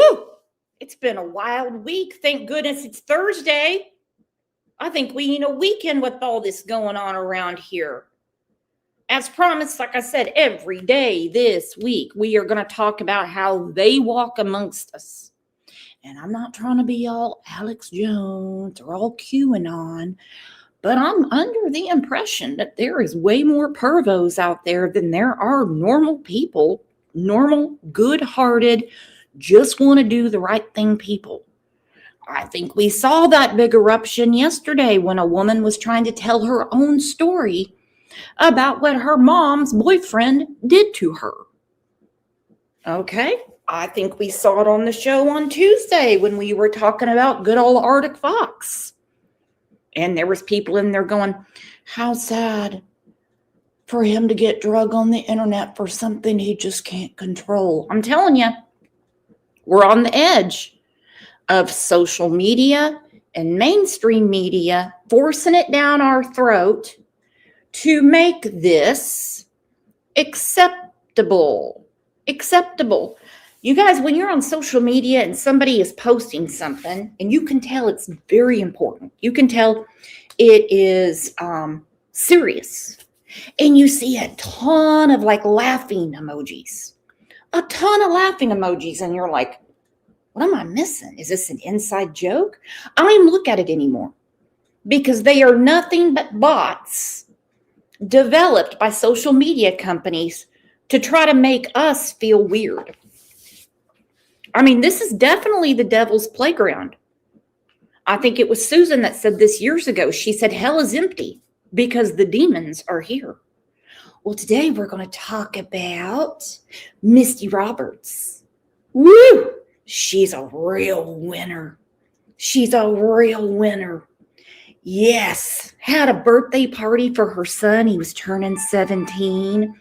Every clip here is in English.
Whew, it's been a wild week. Thank goodness it's Thursday. I think we need a weekend with all this going on around here. As promised, like I said, every day this week, we are going to talk about how they walk amongst us. And I'm not trying to be all Alex Jones or all QAnon, but I'm under the impression that there is way more pervos out there than there are normal people, normal, good-hearted, just want to do the right thing people. I think we saw that big eruption yesterday when a woman was trying to tell her own story about what her mom's boyfriend did to her. Okay, I think we saw it on the show on Tuesday when we were talking about good old Arctic Fox. And there was people in there going, how sad for him to get drug on the internet for something he just can't control. I'm telling you, we're on the edge of social media and mainstream media forcing it down our throat to make this acceptable. You guys, when you're on social media and somebody is posting something and you can tell it's very important, you can tell it is serious, and you see a ton of laughing emojis, and you're like, what am I missing? Is this an inside joke? I don't even look at it anymore because they are nothing but bots developed by social media companies to try to make us feel weird. I mean, this is definitely the devil's playground. I think it was Susan that said this years ago. She said, hell is empty because the demons are here. Well, today we're going to talk about Misty Roberts. Woo! She's a real winner. Yes, had a birthday party for her son. He was turning 17.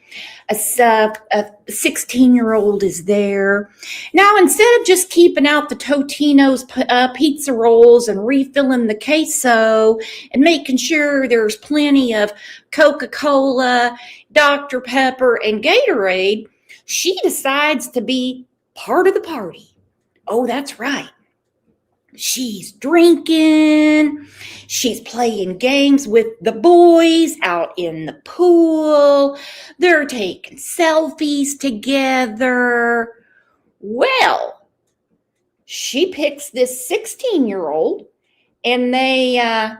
A 16-year-old is there. Now, instead of just keeping out the Totino's pizza rolls and refilling the queso and making sure there's plenty of Coca-Cola, Dr. Pepper, and Gatorade, she decides to be part of the party. Oh, that's right. She's drinking. She's playing games with the boys out in the pool. They're taking selfies together. Well, she picks this 16-year-old and they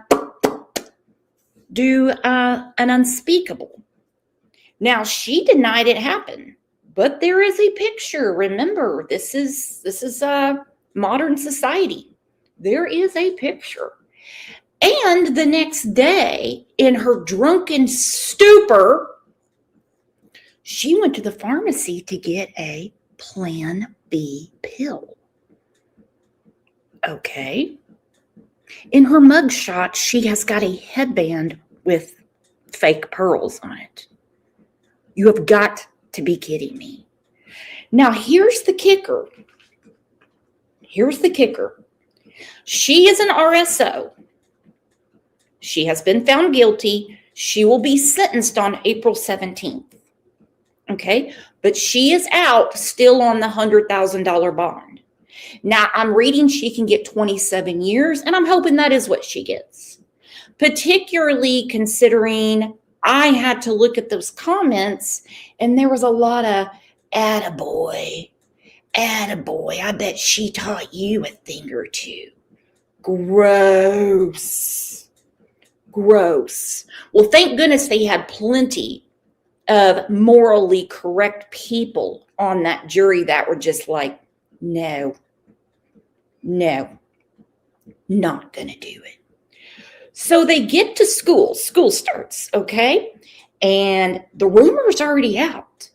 do an unspeakable. Now, she denied it happened, but there is a picture. Remember, this is modern society. There is a picture. And the next day, in her drunken stupor, she went to the pharmacy to get a Plan B pill. Okay. In her mugshot, she has got a headband with fake pearls on it. You have got to be kidding me. Now, here's the kicker. She is an RSO. She has been found guilty. She will be sentenced on April 17th. Okay? But she is out still on the $100,000 bond. Now, I'm reading she can get 27 years, and I'm hoping that is what she gets. Particularly considering I had to look at those comments, and there was a lot of attaboy, I bet she taught you a thing or two. Gross. Well, thank goodness they had plenty of morally correct people on that jury that were just like, no, not gonna do it. So they get to school starts, okay? And the rumor's already out.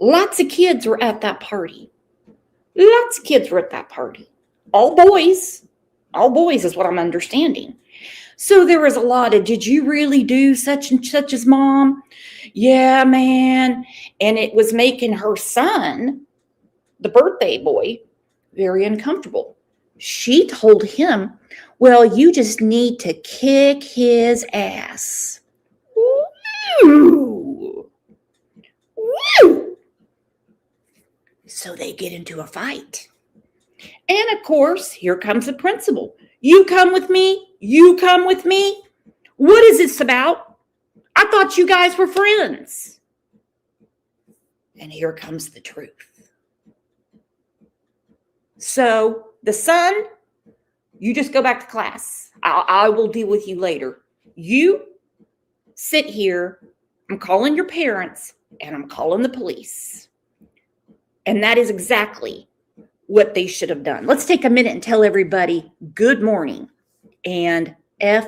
Lots of kids were at that party. All boys is what I'm understanding. So there was a lot of, did you really do such and such as mom? Yeah, man. And it was making her son, the birthday boy, very uncomfortable. She told him, well, you just need to kick his ass. Woo! So they get into a fight. And of course, here comes the principal. You come with me. You come with me. What is this about? I thought you guys were friends. And here comes the truth. So the son, you just go back to class. I will deal with you later. You sit here. I'm calling your parents and I'm calling the police. And that is exactly what they should have done. Let's take a minute and tell everybody good morning and F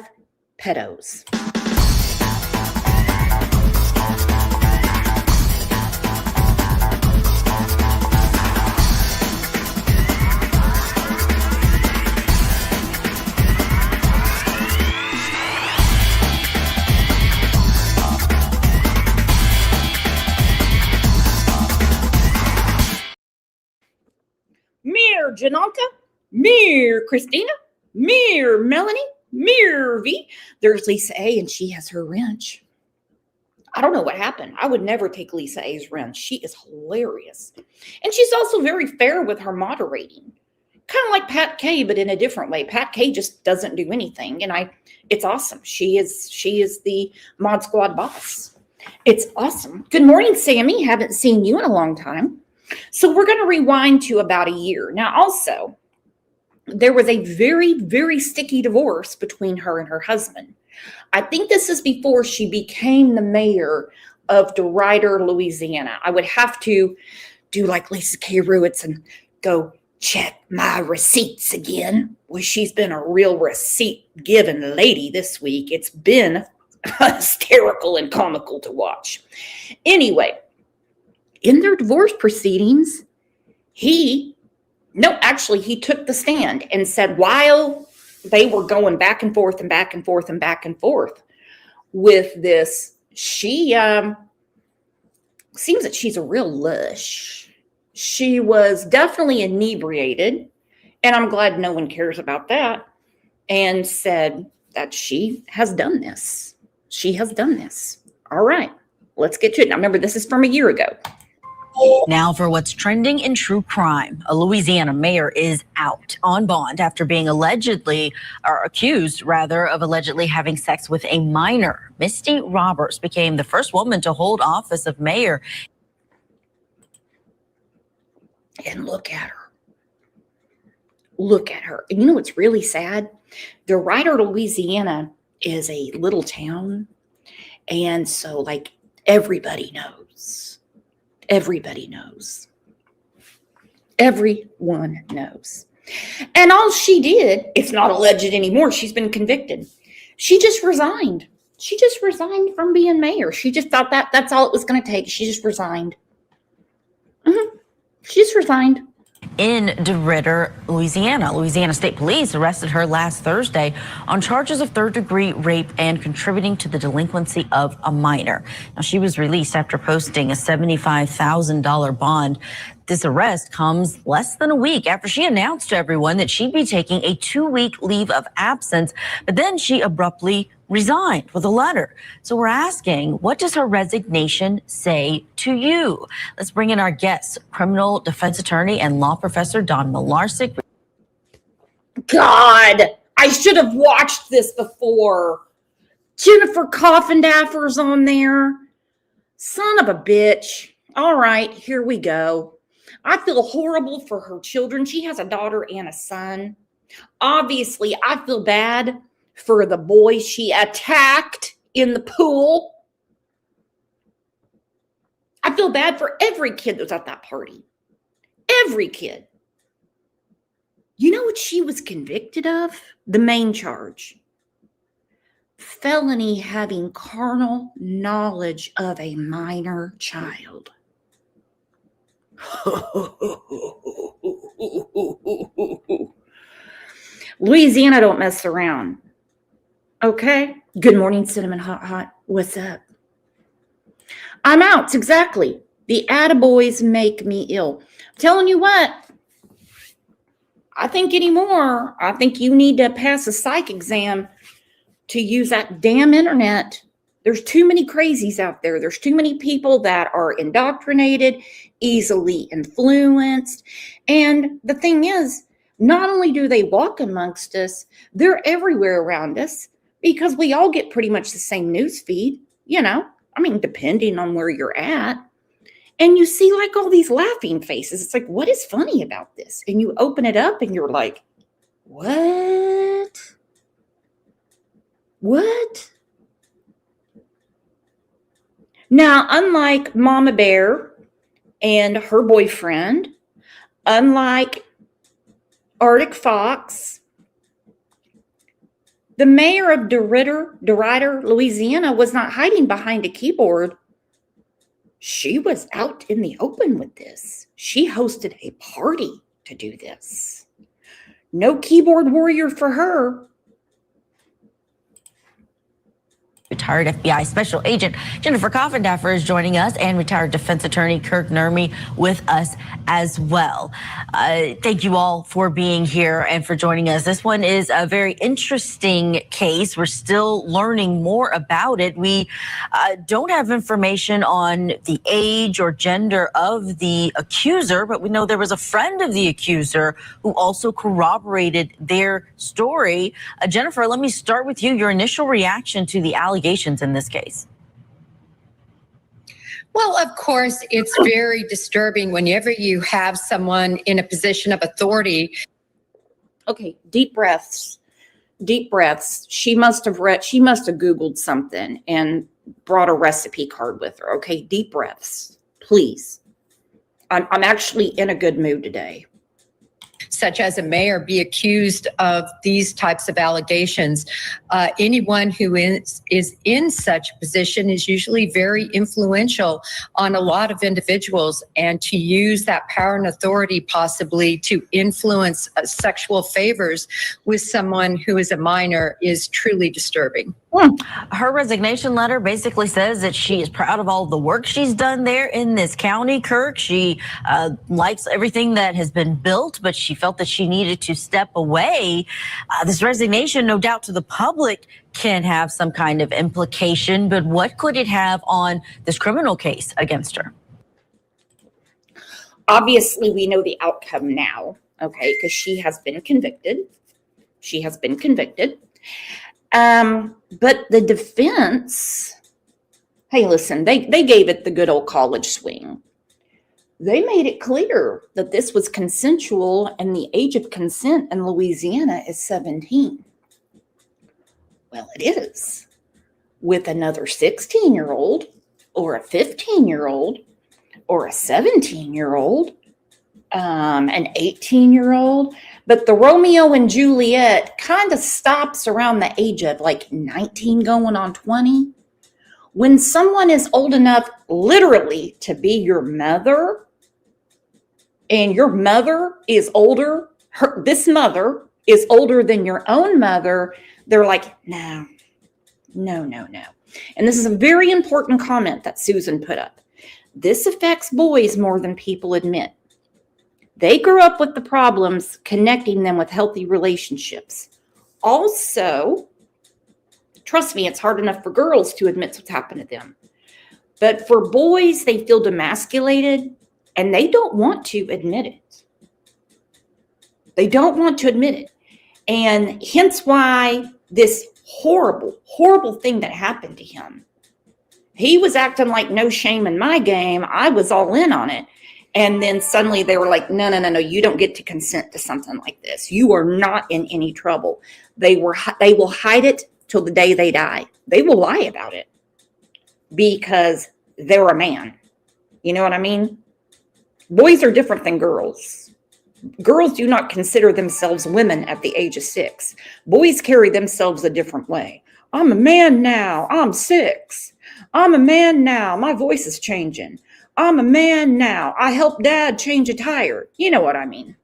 pedos. Mir Jananka, Mir Christina, Mir Melanie, Mir V. There's Lisa A, and she has her wrench. I don't know what happened. I would never take Lisa A's wrench. She is hilarious. And she's also very fair with her moderating. Kind of like Pat K, but in a different way. Pat K just doesn't do anything. And it's awesome. She is the Mod Squad boss. It's awesome. Good morning, Sammy. Haven't seen you in a long time. So we're going to rewind to about a year. Now, also, there was a very, very sticky divorce between her and her husband. I think this is before she became the mayor of DeRidder, Louisiana. I would have to do like Lisa K. Ruitz and go check my receipts again. Well, she's been a real receipt-giving lady this week. It's been hysterical and comical to watch. Anyway, in their divorce proceedings, he took the stand and said while they were going back and forth and back and forth and back and forth with this, she seems that she's a real lush. She was definitely inebriated, and I'm glad no one cares about that, and said that she has done this. She has done this. All right, let's get to it. Now, remember, this is from a year ago. Now for what's trending in true crime. A Louisiana mayor is out on bond after being accused of allegedly having sex with a minor. Misty Roberts became the first woman to hold office of mayor. And look at her. Look at her. And you know what's really sad? DeRidder, Louisiana is a little town. And so, like, everybody knows. Everybody knows. Everyone knows. And all she did, it's not alleged anymore. She's been convicted. She just resigned. She just resigned from being mayor. She just thought that's all it was going to take. She just resigned. She just resigned. In DeRidder, Louisiana. Louisiana State Police arrested her last Thursday on charges of third-degree rape and contributing to the delinquency of a minor. Now, she was released after posting a $75,000 bond. This arrest comes less than a week after she announced to everyone that she'd be taking a 2-week leave of absence, but then she abruptly resigned with a letter. So we're asking, what does her resignation say to you? Let's bring in our guest, criminal defense attorney and law professor Don Milarczyk. God, I should have watched this before. Jennifer Coffindaffer's on there. Son of a bitch. All right, here we go. I feel horrible for her children. She has a daughter and a son. Obviously, I feel bad for the boy she attacked in the pool. I feel bad for every kid that was at that party. Every kid. You know what she was convicted of? The main charge. Felony having carnal knowledge of a minor child. Louisiana don't mess around. Okay. Good morning, Cinnamon Hot. What's up? I'm out. Exactly. The attaboys make me ill. I'm telling you what. I think anymore. I think you need to pass a psych exam to use that damn internet There's too many crazies out there. There's too many people that are indoctrinated, easily influenced. And the thing is, not only do they walk amongst us, they're everywhere around us because we all get pretty much the same news feed, depending on where you're at. And you see like all these laughing faces. It's like, what is funny about this? And you open it up and you're like, what? What? Now, unlike Mama Bear and her boyfriend, unlike Arctic Fox, the mayor of DeRidder, Louisiana, was not hiding behind a keyboard. She was out in the open with this. She hosted a party to do this. No keyboard warrior for her. Retired FBI Special Agent Jennifer Coffendaffer is joining us, and retired defense attorney Kirk Nurmi with us as well. Thank you all for being here and for joining us. This one is a very interesting case. We're still learning more about it. We don't have information on the age or gender of the accuser, but we know there was a friend of the accuser who also corroborated their story. Jennifer, let me start with you. Your initial reaction to the allegations in this case. Well, of course, it's very disturbing whenever you have someone in a position of authority. Okay, deep breaths. Deep breaths. She must have Googled something and brought a recipe card with her. Okay, deep breaths, please. I'm actually in a good mood today. Such as a mayor, be accused of these types of allegations. Anyone who is in such a position is usually very influential on a lot of individuals, and to use that power and authority possibly to influence sexual favors with someone who is a minor is truly disturbing. Her resignation letter basically says that she is proud of all the work she's done there in this county, Kirk. She likes everything that has been built, but she felt that she needed to step away. This resignation, no doubt to the public, can have some kind of implication, but what could it have on this criminal case against her? Obviously, we know the outcome now, okay, because she has been convicted. She has been convicted. But the defense, hey, listen, they gave it the good old college swing. They made it clear that this was consensual, and the age of consent in Louisiana is 17. Well, it is. With another 16-year-old or a 15-year-old or a 17-year-old, an 18-year-old. But the Romeo and Juliet kind of stops around the age of like 19 going on 20. When someone is old enough literally to be your mother, and your mother is older, this mother is older than your own mother, they're like, no. And this is a very important comment that Susan put up. This affects boys more than people admit. They grew up with the problems connecting them with healthy relationships. Also, trust me, it's hard enough for girls to admit what's happened to them. But for boys, they feel demasculated and they don't want to admit it. They don't want to admit it. And hence why this horrible, horrible thing that happened to him. He was acting like no shame in my game. I was all in on it. And then suddenly they were like, no, you don't get to consent to something like this. You are not in any trouble. They will hide it till the day they die. They will lie about it because they're a man. You know what I mean? Boys are different than girls. Girls do not consider themselves women at the age of 6. Boys carry themselves a different way. I'm a man now. I'm 6. I'm a man now. My voice is changing. I'm a man now. I helped Dad change a tire. You know what I mean.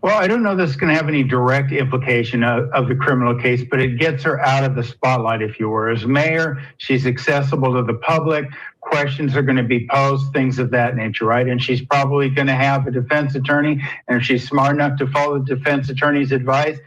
Well, I don't know this is going to have any direct implication of the criminal case, but it gets her out of the spotlight, if you were. As mayor, she's accessible to the public. Questions are going to be posed, things of that nature, right? And she's probably going to have a defense attorney. And if she's smart enough to follow the defense attorney's advice,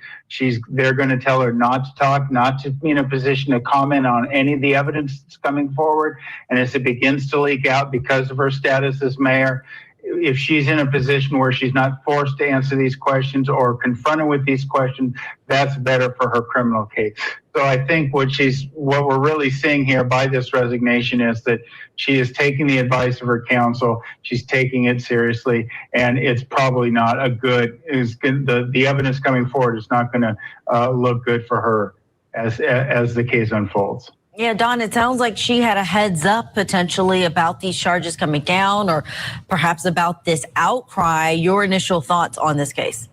they're going to tell her not to talk, not to be in a position to comment on any of the evidence that's coming forward. And as it begins to leak out because of her status as mayor, if she's in a position where she's not forced to answer these questions or confronted with these questions, that's better for her criminal case. So I think what we're really seeing here by this resignation is that she is taking the advice of her counsel. She's taking it seriously, and it's probably not the evidence coming forward is not going to look good for her as the case unfolds. Yeah, Don, it sounds like she had a heads up potentially about these charges coming down, or perhaps about this outcry. Your initial thoughts on this case?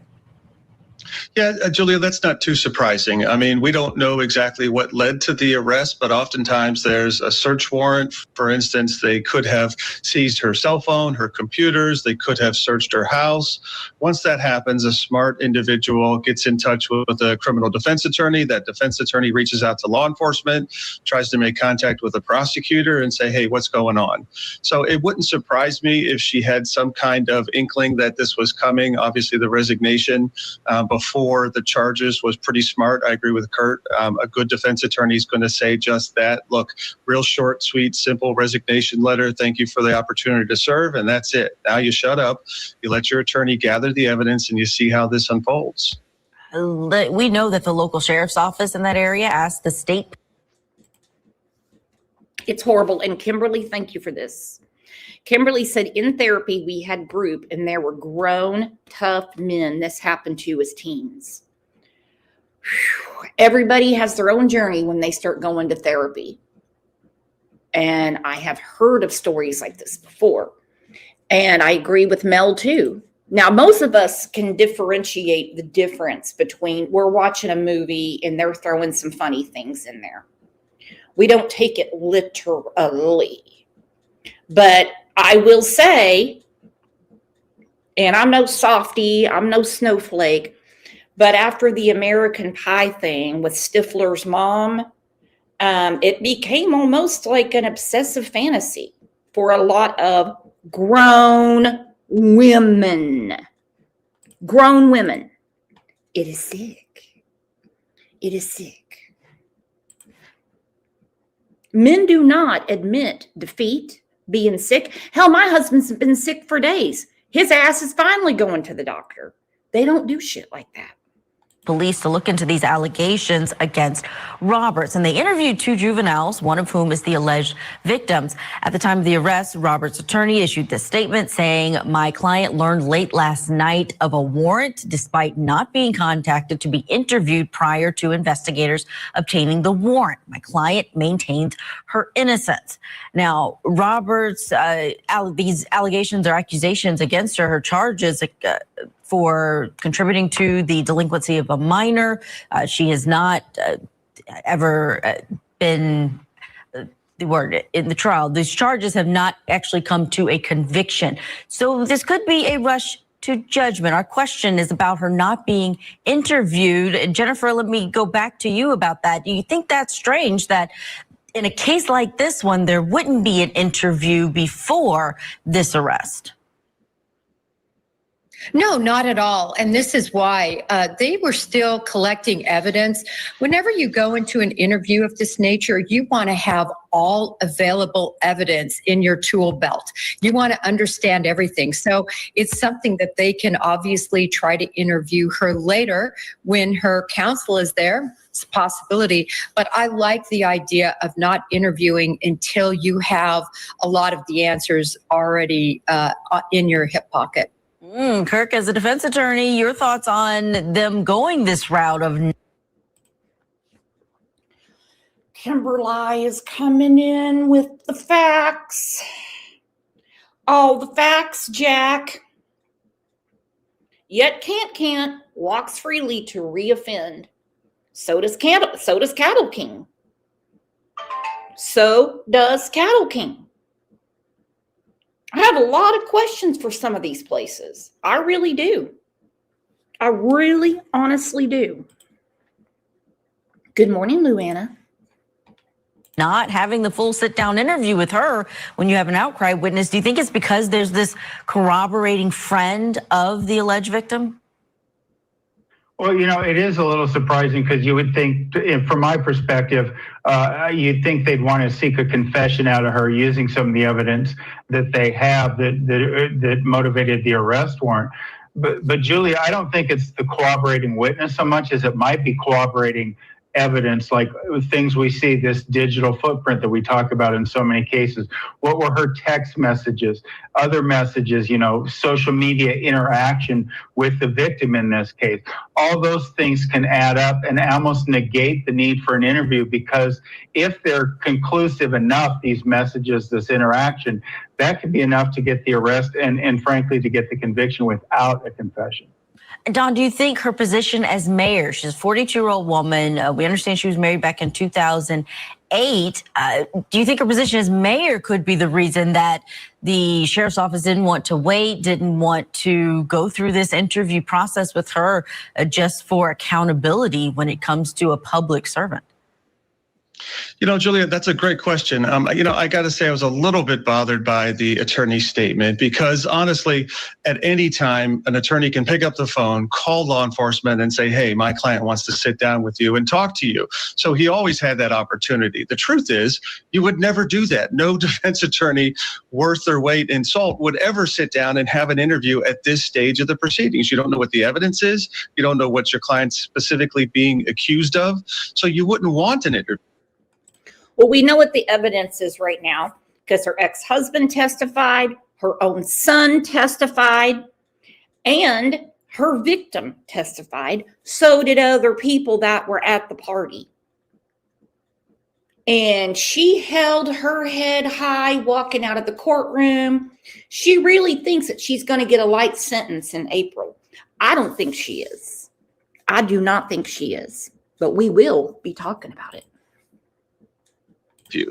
Yeah, Julia, that's not too surprising. I mean, we don't know exactly what led to the arrest, but oftentimes there's a search warrant. For instance, they could have seized her cell phone, her computers, they could have searched her house. Once that happens, a smart individual gets in touch with a criminal defense attorney. That defense attorney reaches out to law enforcement, tries to make contact with a prosecutor and say, hey, what's going on? So it wouldn't surprise me if she had some kind of inkling that this was coming. Obviously, the resignation before the charges was pretty smart. I agree with Kurt. A good defense attorney is going to say just that. Look, real short, sweet, simple resignation letter. Thank you for the opportunity to serve. And that's it. Now you shut up. You let your attorney gather the evidence and you see how this unfolds. We know that the local sheriff's office in that area asked the state. It's horrible. And Kimberly, thank you for this. Kimberly said in therapy, we had group and there were grown, tough men this happened to as teens. Whew. Everybody has their own journey when they start going to therapy. And I have heard of stories like this before. And I agree with Mel too. Now, most of us can differentiate the difference between we're watching a movie and they're throwing some funny things in there. We don't take it literally. But I will say, and I'm no softie, I'm no snowflake, but after the American Pie thing with Stifler's mom, it became almost like an obsessive fantasy for a lot of grown women. Grown women. It is sick. It is sick. Men do not admit defeat, being sick. Hell, my husband's been sick for days. His ass is finally going to the doctor. They don't do shit like that. Police to look into these allegations against Roberts. And they interviewed two juveniles, one of whom is the alleged victims. At the time of the arrest, Roberts' attorney issued this statement saying, my client learned late last night of a warrant despite not being contacted to be interviewed prior to investigators obtaining the warrant. My client maintains her innocence. Now, Roberts, these allegations or accusations against her charges for contributing to the delinquency of a minor. She has not ever been the word in the trial. These charges have not actually come to a conviction. So this could be a rush to judgment. Our question is about her not being interviewed. And Jennifer, let me go back to you about that. Do you think that's strange that in a case like this one, there wouldn't be an interview before this arrest? No, not at all. And this is why they were still collecting evidence. Whenever you go into an interview of this nature, you want to have all available evidence in your tool belt. You want to understand everything. So it's something that they can obviously try to interview her later when her counsel is there. It's a possibility. But I like the idea of not interviewing until you have a lot of the answers already in your hip pocket. Kirk, as a defense attorney, your thoughts on them going this route of... Kimberly is coming in with the facts. All the facts, Jack. Yet can't walks freely to reoffend. So does Cattle King. So does Cattle King. I have a lot of questions for some of these places. I really do. I really, honestly do. Good morning, Luanna. Not having the full sit-down interview with her when you have an outcry witness, do you think it's because there's this corroborating friend of the alleged victim? Well, it is a little surprising because you would think, from my perspective, you'd think they'd want to seek a confession out of her using some of the evidence that they have that motivated the arrest warrant. But Julia, I don't think it's the corroborating witness so much as it might be corroborating evidence, like things we see, this digital footprint that we talk about in so many cases. What were her text messages, other messages, social media interaction with the victim in this case? All those things can add up and almost negate the need for an interview, because if they're conclusive enough, these messages, this interaction, that could be enough to get the arrest and frankly, to get the conviction without a confession. Don, do you think her position as mayor, she's a 42-year-old woman, we understand she was married back in 2008, do you think her position as mayor could be the reason that the sheriff's office didn't want to wait, didn't want to go through this interview process with her just for accountability when it comes to a public servant? Julia, that's a great question. I got to say I was a little bit bothered by the attorney's statement because honestly, at any time, an attorney can pick up the phone, call law enforcement and say, hey, my client wants to sit down with you and talk to you. So he always had that opportunity. The truth is, you would never do that. No defense attorney worth their weight in salt would ever sit down and have an interview at this stage of the proceedings. You don't know what the evidence is. You don't know what your client's specifically being accused of. So you wouldn't want an interview. Well, we know what the evidence is right now because her ex-husband testified, her own son testified, and her victim testified. So did other people that were at the party. And she held her head high walking out of the courtroom. She really thinks that she's going to get a light sentence in April. I don't think she is. I do not think she is. But we will be talking about it.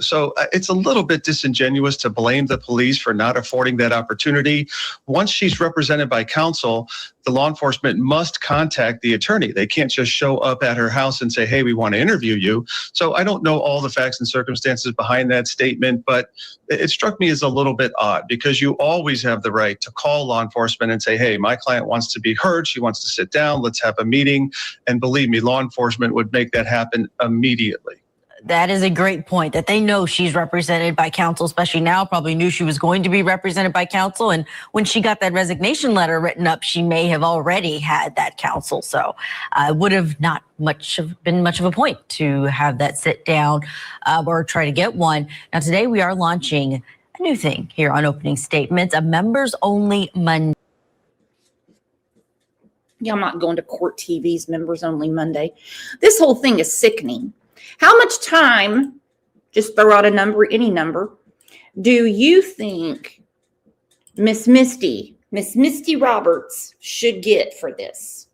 So it's a little bit disingenuous to blame the police for not affording that opportunity. Once she's represented by counsel, the law enforcement must contact the attorney. They can't just show up at her house and say, hey, we want to interview you. So I don't know all the facts and circumstances behind that statement, but it struck me as a little bit odd because you always have the right to call law enforcement and say, hey, my client wants to be heard. She wants to sit down. Let's have a meeting. And believe me, law enforcement would make that happen immediately. That is a great point, that they know she's represented by counsel, especially now, probably knew she was going to be represented by counsel. And when she got that resignation letter written up, she may have already had that counsel. So it would have not been much of a point to have that sit down or try to get one. Now, today we are launching a new thing here on Opening Statements, a members only Monday. Yeah, I'm not going to Court TV's Members Only Monday. This whole thing is sickening. How much time, just throw out a number, any number, do you think Miss Misty Roberts should get for this?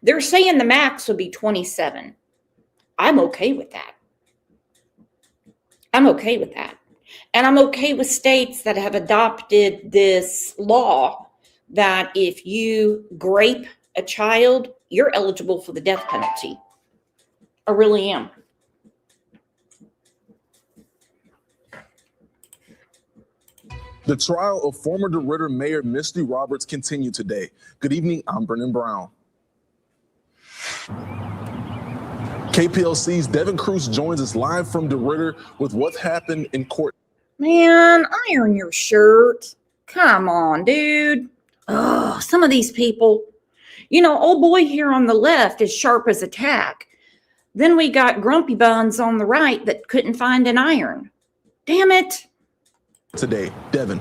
They're saying the max would be 27. I'm okay with that. I'm okay with that. And I'm okay with states that have adopted this law that if you grape a child, you're eligible for the death penalty. I really am. The trial of former DeRidder Mayor Misty Roberts continued today. Good evening, I'm Brennan Brown. KPLC's Devin Cruz joins us live from DeRidder with what happened in court. Man, iron your shirt. Come on, dude. Oh, some of these people. Old boy here on the left is sharp as a tack. Then we got Grumpy Buns on the right that couldn't find an iron. Damn it. Today, Devin.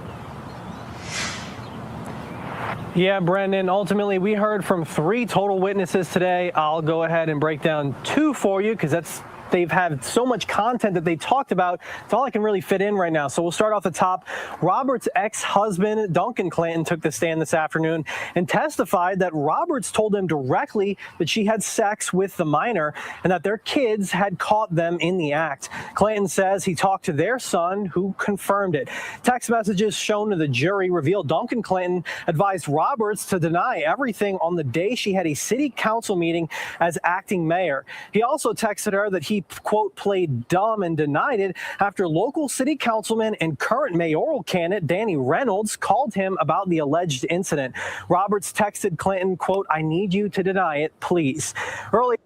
Yeah, Brendan, ultimately we heard from 3 total witnesses today. I'll go ahead and break down 2 for you because that's they've had so much content that they talked about. It's all I can really fit in right now. So we'll start off the top. Roberts' ex-husband, Duncan Clinton, took the stand this afternoon and testified that Roberts told him directly that she had sex with the minor and that their kids had caught them in the act. Clinton says he talked to their son, who confirmed it. Text messages shown to the jury revealed Duncan Clinton advised Roberts to deny everything on the day she had a city council meeting as acting mayor. He also texted her that he, quote, played dumb and denied it after local city councilman and current mayoral candidate Danny Reynolds called him about the alleged incident. Roberts texted Clinton, quote, I need you to deny it, please. Early.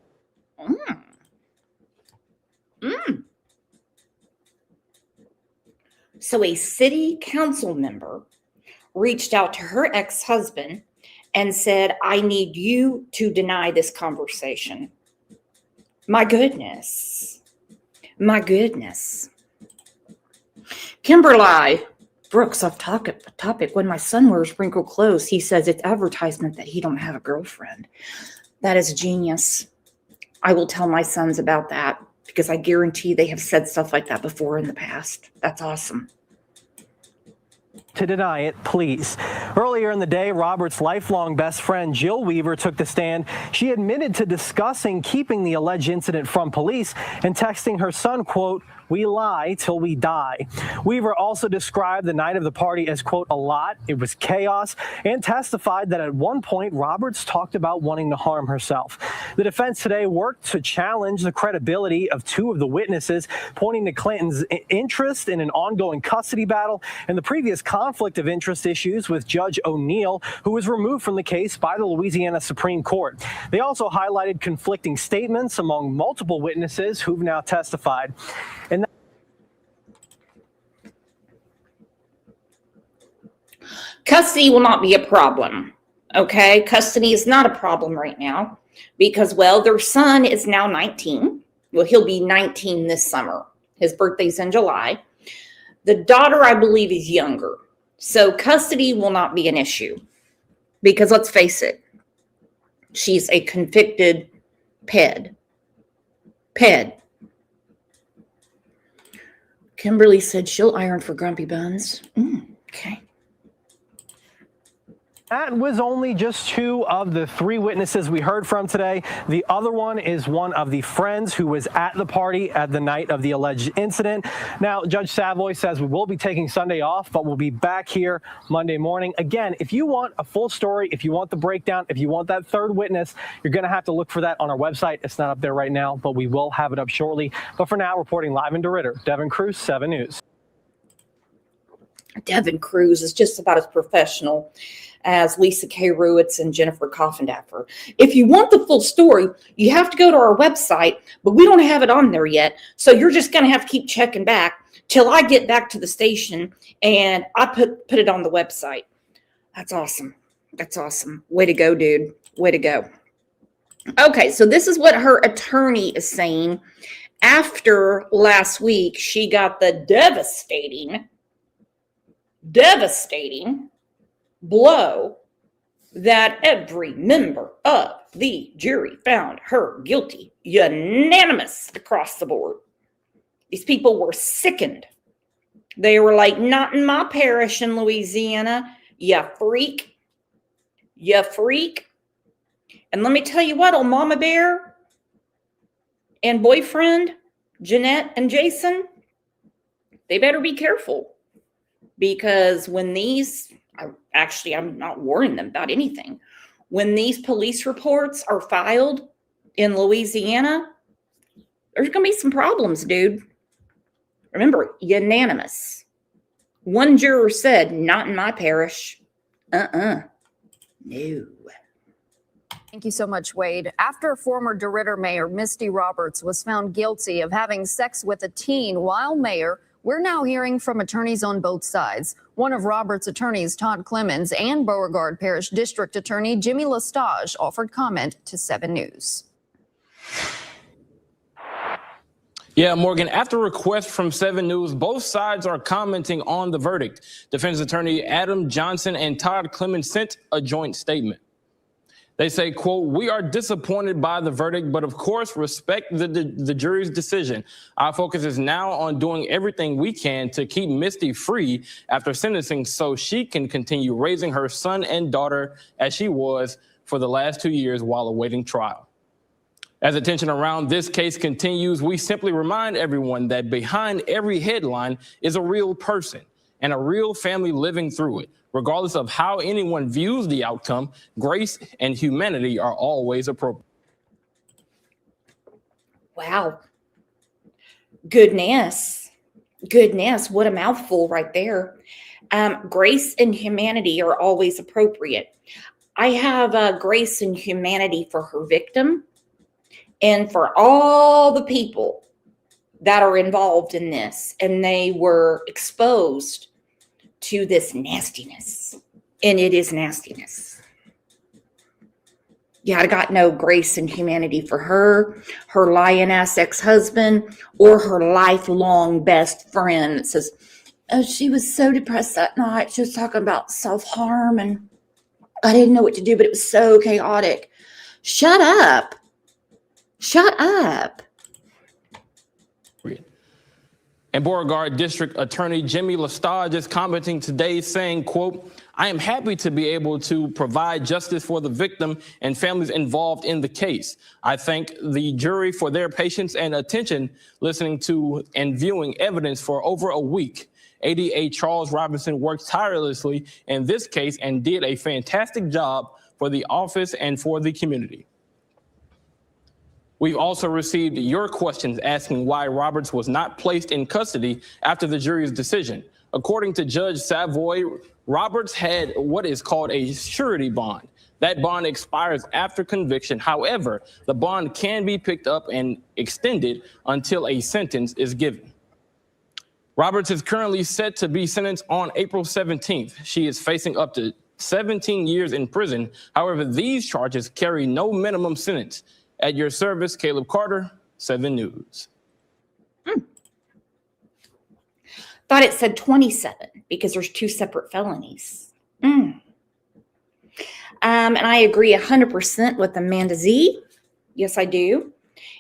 So a city council member reached out to her ex-husband and said, I need you to deny this conversation. My goodness. My goodness. Kimberly Brooks, off topic. When my son wears wrinkled clothes, he says it's advertisement that he don't have a girlfriend. That is genius. I will tell my sons about that because I guarantee they have said stuff like that before in the past. That's awesome. To deny it, please. Earlier in the day, Roberts' lifelong best friend Jill Weaver took the stand. She admitted to discussing keeping the alleged incident from police and texting her son, quote, we lie till we die. Weaver also described the night of the party as, quote, a lot. It was chaos, and testified that at one point Roberts talked about wanting to harm herself. The defense today worked to challenge the credibility of two of the witnesses, pointing to Clinton's interest in an ongoing custody battle and the previous conflict of interest issues with Judge O'Neill, who was removed from the case by the Louisiana Supreme Court. They also highlighted conflicting statements among multiple witnesses who've now testified. And custody will not be a problem, okay? Custody is not a problem right now because, well, their son is now 19. Well, he'll be 19 this summer. His birthday's in July. The daughter, I believe, is younger. So custody will not be an issue because, let's face it, she's a convicted ped. Kimberly said she'll iron for Grumpy Buns. Okay. that was only just two of the three witnesses we heard from today. The other one is one of the friends who was at the party at the night of the alleged incident. Now, Judge Savoy says we will be taking Sunday off, but we'll be back here Monday morning. Again, if you want a full story, if you want the breakdown, if you want that third witness, you're going to have to look for that on our website. It's not up there right now, but we will have it up shortly. But for now, reporting live in DeRidder, Devin Cruz, 7 News. Devin Cruz is just about as professional as Lisa K. Ruitz and Jennifer Coffendaffer. If you want the full story, you have to go to our website, but we don't have it on there yet. So you're just going to have to keep checking back till I get back to the station and I put it on the website. That's awesome. That's awesome. Way to go, dude. Way to go. Okay, so this is what her attorney is saying. After last week, she got the devastating blow that every member of the jury found her guilty, unanimous across the board. These people were sickened. They were like, not in my parish in Louisiana, you freak. You freak. And let me tell you what, old Mama Bear and boyfriend, Jeanette and Jason, they better be careful. Because when these, I'm not warning them about anything. When these police reports are filed in Louisiana, there's going to be some problems, dude. Remember, unanimous. One juror said, not in my parish. No. Thank you so much, Wade. After former DeRidder Mayor Misty Roberts was found guilty of having sex with a teen while mayor, we're now hearing from attorneys on both sides. One of Roberts' attorneys, Todd Clemens, and Beauregard Parish District Attorney Jimmy Lestage offered comment to 7 News. Yeah, Morgan, after a request from 7 News, both sides are commenting on the verdict. Defense attorney Adam Johnson and Todd Clemens sent a joint statement. They say, quote, "We are disappointed by the verdict, but of course respect the jury's decision. Our focus is now on doing everything we can to keep Misty free after sentencing so she can continue raising her son and daughter as she was for the last 2 years while awaiting trial." As attention around this case continues, we simply remind everyone that behind every headline is a real person and a real family living through it. Regardless of how anyone views the outcome, grace and humanity are always appropriate. Wow. Goodness. Goodness. What a mouthful right there. Grace and humanity are always appropriate. I have grace and humanity for her victim and for all the people that are involved in this, and they were exposed to this nastiness, and it is nastiness. Yeah, I got no grace and humanity for her lion-ass ex-husband, or her lifelong best friend that says, "Oh, she was so depressed that night. She was talking about self-harm, and I didn't know what to do, but it was so chaotic." Shut up. Shut up. And Beauregard District Attorney Jimmy Lestage is commenting today saying, quote, "I am happy to be able to provide justice for the victim and families involved in the case. I thank the jury for their patience and attention listening to and viewing evidence for over a week. ADA Charles Robinson worked tirelessly in this case and did a fantastic job for the office and for the community." We've also received your questions asking why Roberts was not placed in custody after the jury's decision. According to Judge Savoy, Roberts had what is called a surety bond. That bond expires after conviction. However, the bond can be picked up and extended until a sentence is given. Roberts is currently set to be sentenced on April 17th. She is facing up to 17 years in prison. However, these charges carry no minimum sentence. At your service, Caleb Carter, 7 News. Thought it said 27 because there's 2 separate felonies. And I agree 100% with Amanda Z. Yes, I do.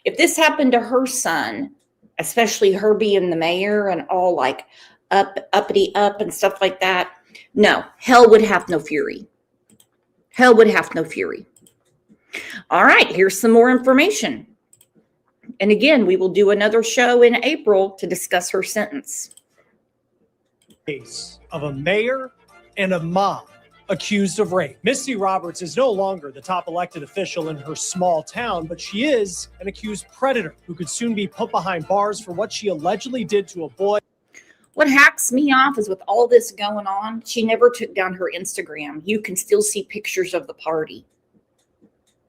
If this happened to her son, especially her being the mayor and all like uppity up and stuff like that, no, hell would have no fury. Hell would have no fury. All right, here's some more information. And again, we will do another show in April to discuss her sentence. Case of a mayor and a mom accused of rape. Misty Roberts is no longer the top elected official in her small town, but she is an accused predator who could soon be put behind bars for what she allegedly did to a boy. What hacks me off is with all this going on, she never took down her Instagram. You can still see pictures of the party.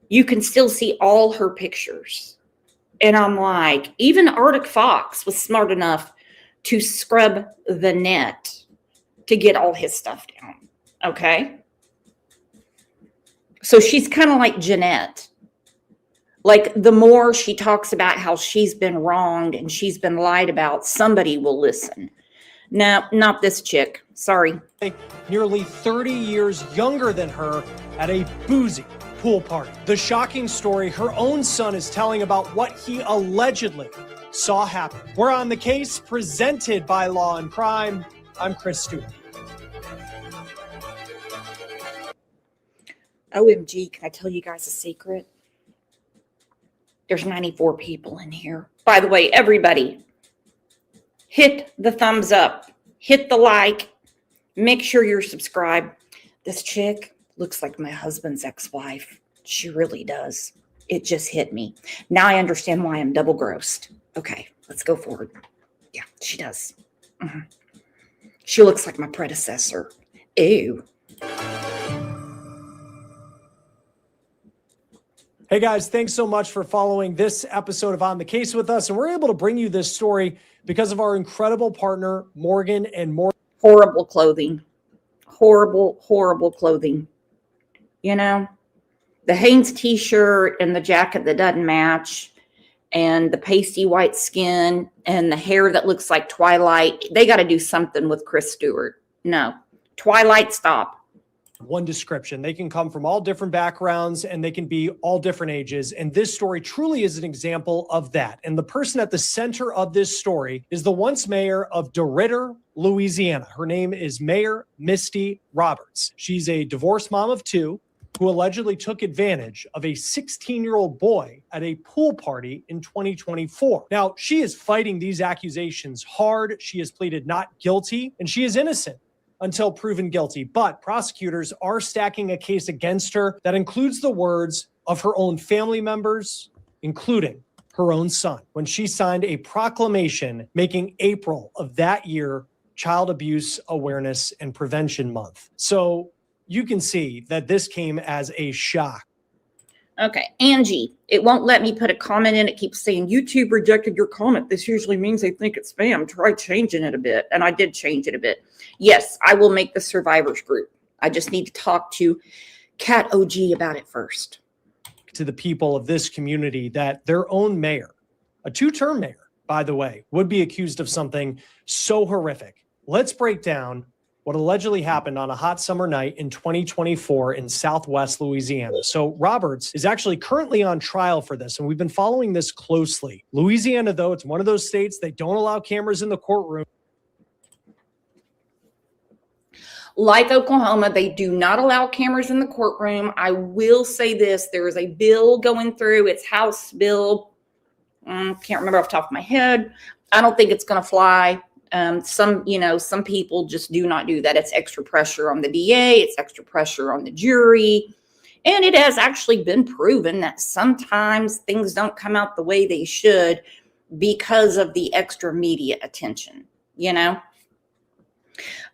You can still see all her pictures. And I'm like, even Arctic Fox was smart enough to scrub the net to get all his stuff down. Okay? So she's kind of like Jeanette. Like, the more she talks about how she's been wronged and she's been lied about, somebody will listen. No, not this chick. Sorry. Nearly 30 years younger than her at a boozy pool party. The shocking story her own son is telling about what he allegedly saw happen. We're on The Case, presented by Law and Crime. I'm Chris Stewart. OMG, can I tell you guys a secret? There's 94 people in here. By the way, everybody, hit the thumbs up, hit the like, make sure you're subscribed. This chick looks like my husband's ex-wife. She really does. It just hit me. Now I understand why I'm double grossed. Okay, let's go forward. Yeah, she does. She looks like my predecessor. Ew. Hey guys, thanks so much for following this episode of On the Case with us. And we're able to bring you this story because of our incredible partner, Morgan & Morgan. Horrible clothing. Horrible, horrible clothing. You know, the Hanes t-shirt and the jacket that doesn't match and the pasty white skin and the hair that looks like Twilight. They got to do something with Chris Stewart. No. Twilight, stop. one description. They can come from all different backgrounds and they can be all different ages. And this story truly is an example of that. And the person at the center of this story is the once mayor of DeRidder, Louisiana. Her name is Mayor Misty Roberts. She's a divorced mom of two who allegedly took advantage of a 16-year-old boy at a pool party in 2024. Now, she is fighting these accusations hard. She has pleaded not guilty, and she is innocent until proven guilty. But prosecutors are stacking a case against her that includes the words of her own family members, including her own son, when she signed a proclamation making April of that year Child Abuse Awareness and Prevention Month. So you can see that this came as a shock. Okay, Angie, it won't let me put a comment in. It keeps saying YouTube rejected your comment. This usually means they think it's spam. Try changing it a bit. And I did change it a bit. Yes, I will make the survivors group. I just need to talk to Cat OG about it first. To the people of this community that their own mayor, a two-term mayor, by the way, would be accused of something so horrific. Let's break down what allegedly happened on a hot summer night in 2024 in Southwest Louisiana. So Roberts is actually currently on trial for this, and we've been following this closely. Louisiana, though, it's one of those states, they don't allow cameras in the courtroom. Like Oklahoma, they do not allow cameras in the courtroom. I will say this, there is a bill going through, it's House bill. Can't remember off the top of my head. I don't think it's going to fly. Some people just do not do that. It's extra pressure on the DA. It's extra pressure on the jury. And it has actually been proven that sometimes things don't come out the way they should because of the extra media attention,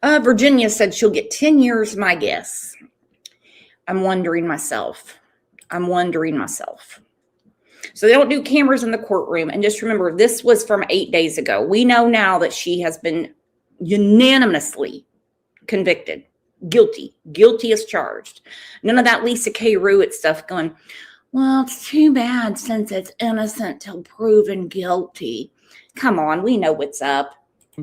Virginia said she'll get 10 years, my guess. I'm wondering myself. So they don't do cameras in the courtroom. And just remember, this was from 8 days ago. We know now that she has been unanimously convicted, guilty as charged. None of that Lisa K. Ruitt stuff going, well, it's too bad since it's innocent till proven guilty. Come on, we know what's up.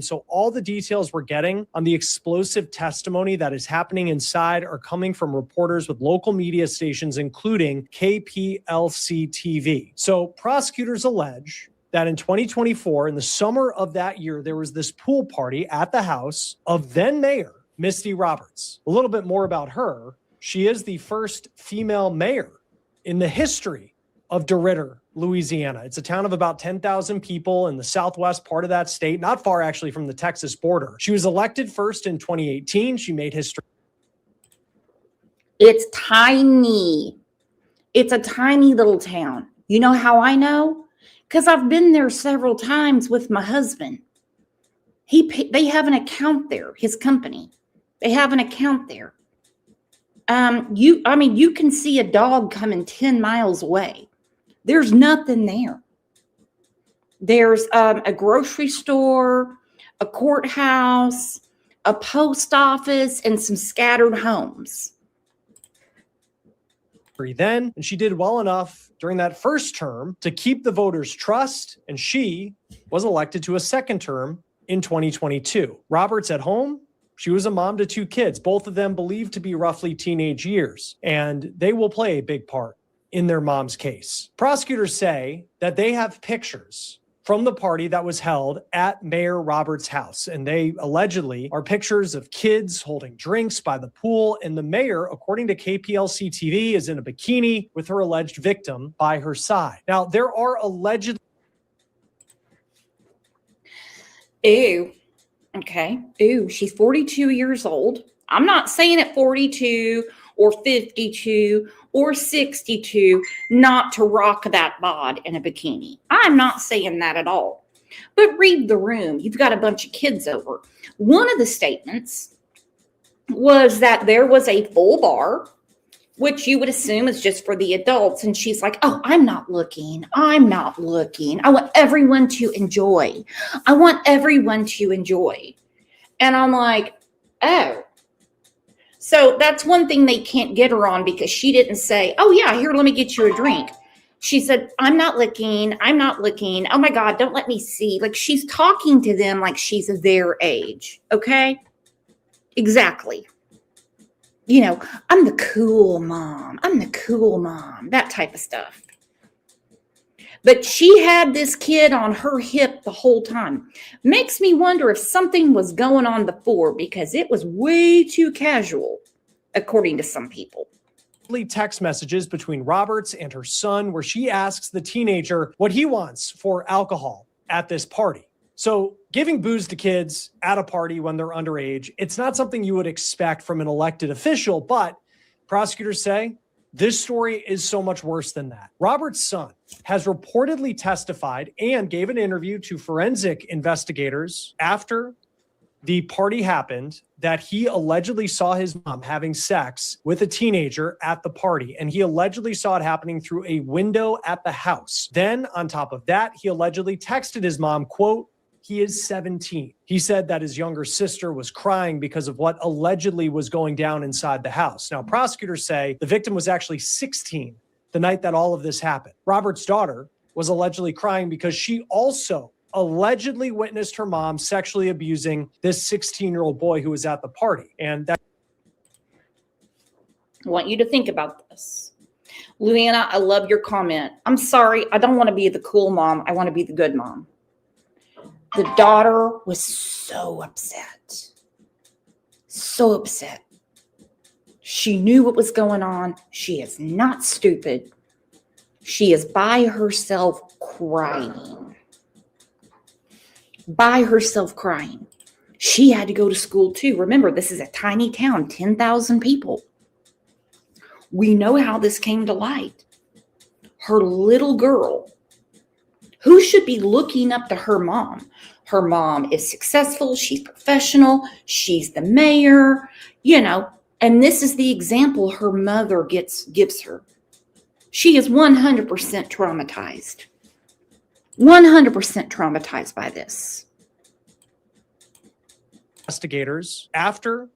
So all the details we're getting on the explosive testimony that is happening inside are coming from reporters with local media stations, including KPLC TV. So prosecutors allege that in 2024, in the summer of that year, there was this pool party at the house of then Mayor Misty Roberts. A little bit more about her. She is the first female mayor in the history of DeRidder, Louisiana. It's a town of about 10,000 people in the southwest part of that state, not far actually from the Texas border. She was elected first in 2018. She made history. It's tiny. It's a tiny little town. You know how I know? Because I've been there several times with my husband. They have an account there, his company. They have an account there. You can see a dog coming 10 miles away. There's nothing there. There's a grocery store, a courthouse, a post office, and some scattered homes. Then, and she did well enough during that first term to keep the voters' trust, and she was elected to a second term in 2022. Roberts at home, she was a mom to two kids, both of them believed to be roughly teenage years, and they will play a big part in their mom's case. Prosecutors say that they have pictures from the party that was held at Mayor Roberts' house, and they allegedly are pictures of kids holding drinks by the pool, and the mayor, according to KPLC TV, is in a bikini with her alleged victim by her side. Now, there are alleged... Ew. Okay. Ew, she's 42 years old. I'm not saying at 42 or 52 or 62 not to rock that bod in a bikini. I'm not saying that at all. But read the room. You've got a bunch of kids over. One of the statements was that there was a full bar, which you would assume is just for the adults. And she's like, oh, I'm not looking. I want everyone to enjoy. And I'm like, oh. So that's one thing they can't get her on, because she didn't say, oh yeah, here, let me get you a drink. She said, I'm not looking. Oh my God, don't let me see. Like, she's talking to them like she's their age. Okay. Exactly. I'm the cool mom. I'm the cool mom, that type of stuff. But she had this kid on her hip the whole time. Makes me wonder if something was going on before, because it was way too casual, according to some people. Text messages between Roberts and her son where she asks the teenager what he wants for alcohol at this party. So giving booze to kids at a party when they're underage, it's not something you would expect from an elected official, but prosecutors say this story is so much worse than that. Roberts' son has reportedly testified and gave an interview to forensic investigators after the party happened that he allegedly saw his mom having sex with a teenager at the party, and he allegedly saw it happening through a window at the house. Then on top of that, he allegedly texted his mom, quote, he is 17. He said that his younger sister was crying because of what allegedly was going down inside the house. Now, prosecutors say the victim was actually 16 the night that all of this happened. Robert's daughter was allegedly crying because she also allegedly witnessed her mom sexually abusing this 16-year-old boy who was at the party. And that I want you to think about this. Luana, I love your comment. I'm sorry, I don't want to be the cool mom. I want to be the good mom. The daughter was so upset. So upset. She knew what was going on. She is not stupid. She is by herself crying. By herself crying. She had to go to school too. Remember, this is a tiny town, 10,000 people. We know how this came to light. Her little girl, who should be looking up to her mom. Her mom is successful. She's professional. She's the mayor, and this is the example her mother gives her. She is 100% traumatized. 100% traumatized by this. Investigators, after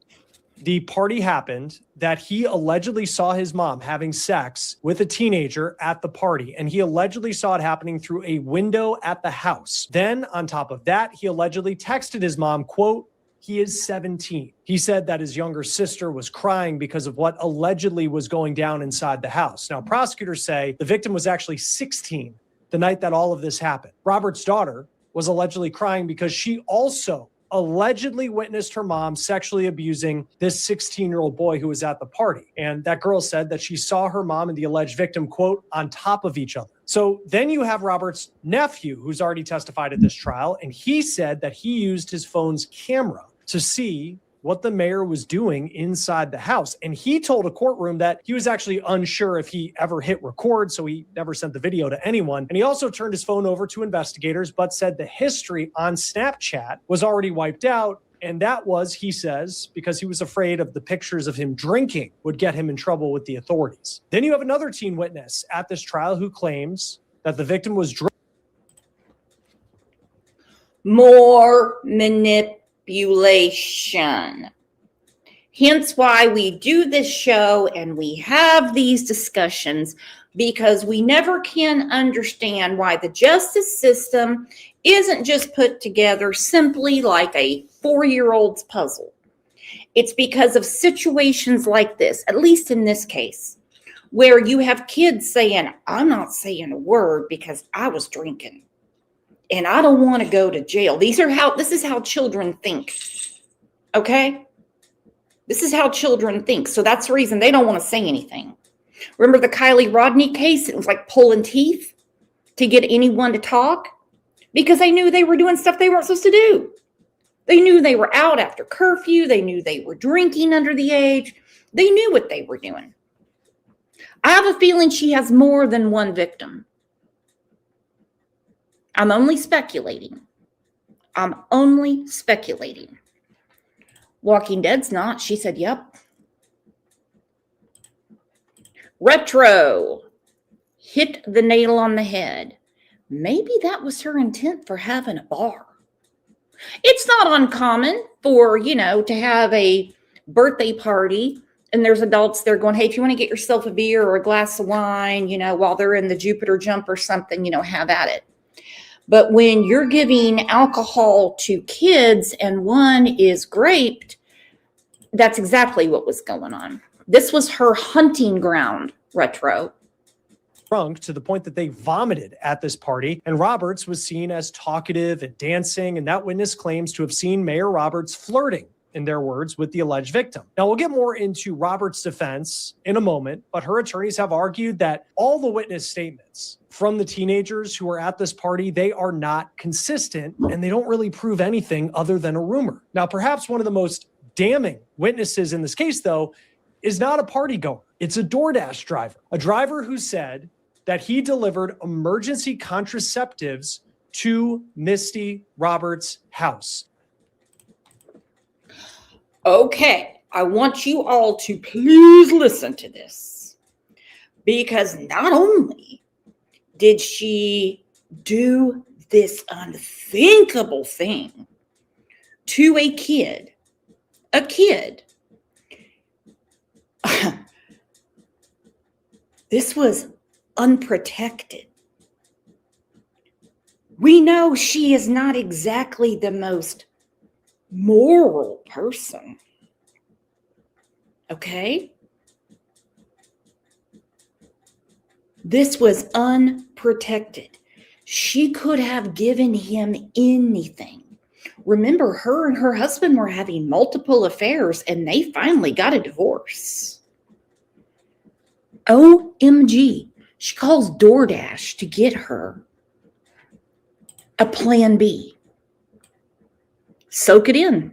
the party happened, that he allegedly saw his mom having sex with a teenager at the party, and he allegedly saw it happening through a window at the house. Then on top of that, he allegedly texted his mom, quote, he is 17. He said that his younger sister was crying because of what allegedly was going down inside the house. Now, prosecutors say the victim was actually 16 the night that all of this happened. Robert's daughter was allegedly crying because she also allegedly witnessed her mom sexually abusing this 16-year-old boy who was at the party. And that girl said that she saw her mom and the alleged victim, quote, on top of each other. So then you have Robert's nephew, who's already testified at this trial, and he said that he used his phone's camera to see what the mayor was doing inside the house. And he told a courtroom that he was actually unsure if he ever hit record, so he never sent the video to anyone. And he also turned his phone over to investigators, but said the history on Snapchat was already wiped out. And that was, he says, because he was afraid of the pictures of him drinking would get him in trouble with the authorities. Then you have another teen witness at this trial who claims that the victim was drunk. More manipulation. Hence why we do this show and we have these discussions, because we never can understand why the justice system isn't just put together simply like a 4-year-old's puzzle. It's because of situations like this, at least in this case, where you have kids saying, I'm not saying a word because I was drinking and I don't want to go to jail. This is how children think. Okay? This is how children think. So that's the reason they don't want to say anything. Remember the Kylie Rodney case? It was like pulling teeth to get anyone to talk because they knew they were doing stuff they weren't supposed to do. They knew they were out after curfew. They knew they were drinking under the age. They knew what they were doing. I have a feeling she has more than one victim. I'm only speculating. Walking Dead's not. She said, yep. Retro hit the nail on the head. Maybe that was her intent for having a bar. It's not uncommon for, to have a birthday party and there's adults there going, hey, if you want to get yourself a beer or a glass of wine, while they're in the Jupiter jump or something, have at it. But when you're giving alcohol to kids and one is graped, That's exactly what was going on. This was her hunting ground, Retro. Drunk to the point that they vomited at this party, and Roberts was seen as talkative and dancing, and that witness claims to have seen Mayor Roberts flirting, in their words, with the alleged victim. Now, we'll get more into Roberts' defense in a moment, but her attorneys have argued that all the witness statements from the teenagers who were at this party, they are not consistent, and they don't really prove anything other than a rumor. Now, perhaps one of the most damning witnesses in this case, though, is not a party goer. It's a DoorDash driver, a driver who said that he delivered emergency contraceptives to Misty Roberts' house. Okay, I want you all to please listen to this, because not only did she do this unthinkable thing to a kid, this was unprotected. We know she is not exactly the most moral person. Okay? This was unprotected. She could have given him anything. Remember, her and her husband were having multiple affairs, and they finally got a divorce. OMG. She calls DoorDash to get her a plan B. Soak it in.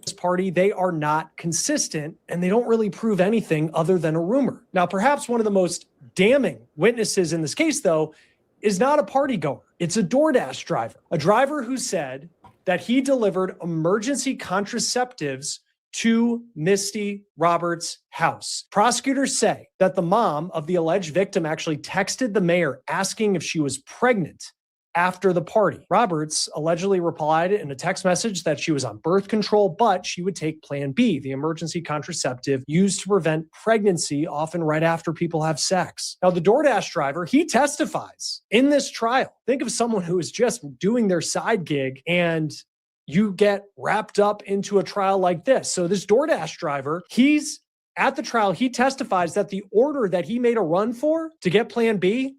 This party, they are not consistent, and they don't really prove anything other than a rumor. Now, perhaps one of the most damning witnesses in this case, though, is not a party goer. It's a DoorDash driver, a driver who said that he delivered emergency contraceptives to Misty Roberts' house. Prosecutors say that the mom of the alleged victim actually texted the mayor asking if she was pregnant after the party. Roberts allegedly replied in a text message that she was on birth control, but she would take Plan B, the emergency contraceptive used to prevent pregnancy, often right after people have sex. Now, the DoorDash driver, he testifies in this trial. Think of someone who is just doing their side gig, and you get wrapped up into a trial like this. So this DoorDash driver, he's at the trial. He testifies that the order that he made a run for to get Plan B,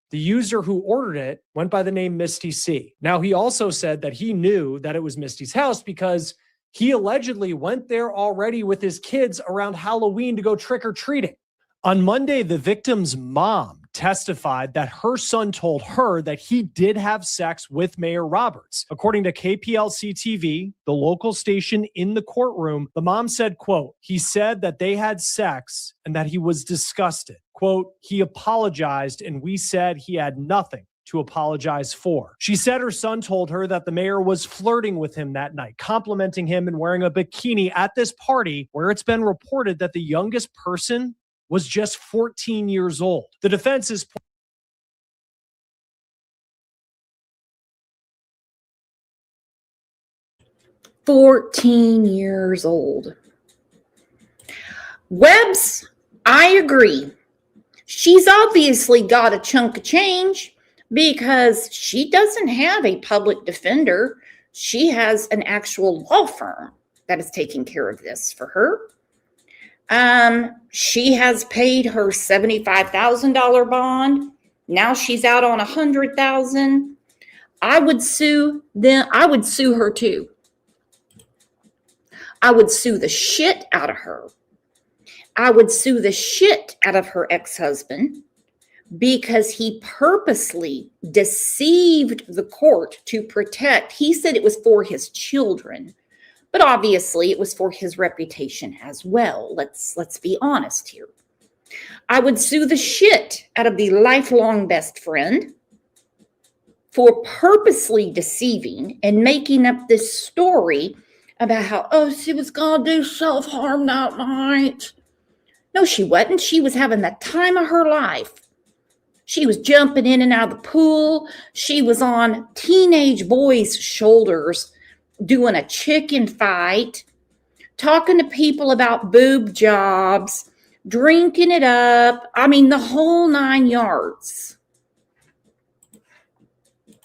the user who ordered it went by the name Misty C. Now, he also said that he knew that it was Misty's house because he allegedly went there already with his kids around Halloween to go trick-or-treating. On Monday, the victim's mom testified that her son told her that he did have sex with Mayor Roberts. According to KPLC TV, the local station in the courtroom, the mom said, quote, he said that they had sex and that he was disgusted. Quote, he apologized and we said he had nothing to apologize for. She said her son told her that the mayor was flirting with him that night, complimenting him and wearing a bikini at this party where it's been reported that the youngest person was just 14 years old. The defense is 14 years old. Webbs, I agree. She's obviously got a chunk of change because she doesn't have a public defender. She has an actual law firm that is taking care of this for her. She has paid her $75,000 bond. Now she's out on $100,000. I would sue them. I would sue her too. I would sue the shit out of her. I would sue the shit out of her ex-husband because he purposely deceived the court to protect. He said it was for his children. But obviously, it was for his reputation as well. Let's be honest here. I would sue the shit out of the lifelong best friend for purposely deceiving and making up this story about how, oh, she was going to do self-harm that night. No, she wasn't. She was having the time of her life. She was jumping in and out of the pool. She was on teenage boys' shoulders doing a chicken fight, talking to people about boob jobs, drinking it up. I mean, the whole 9 yards.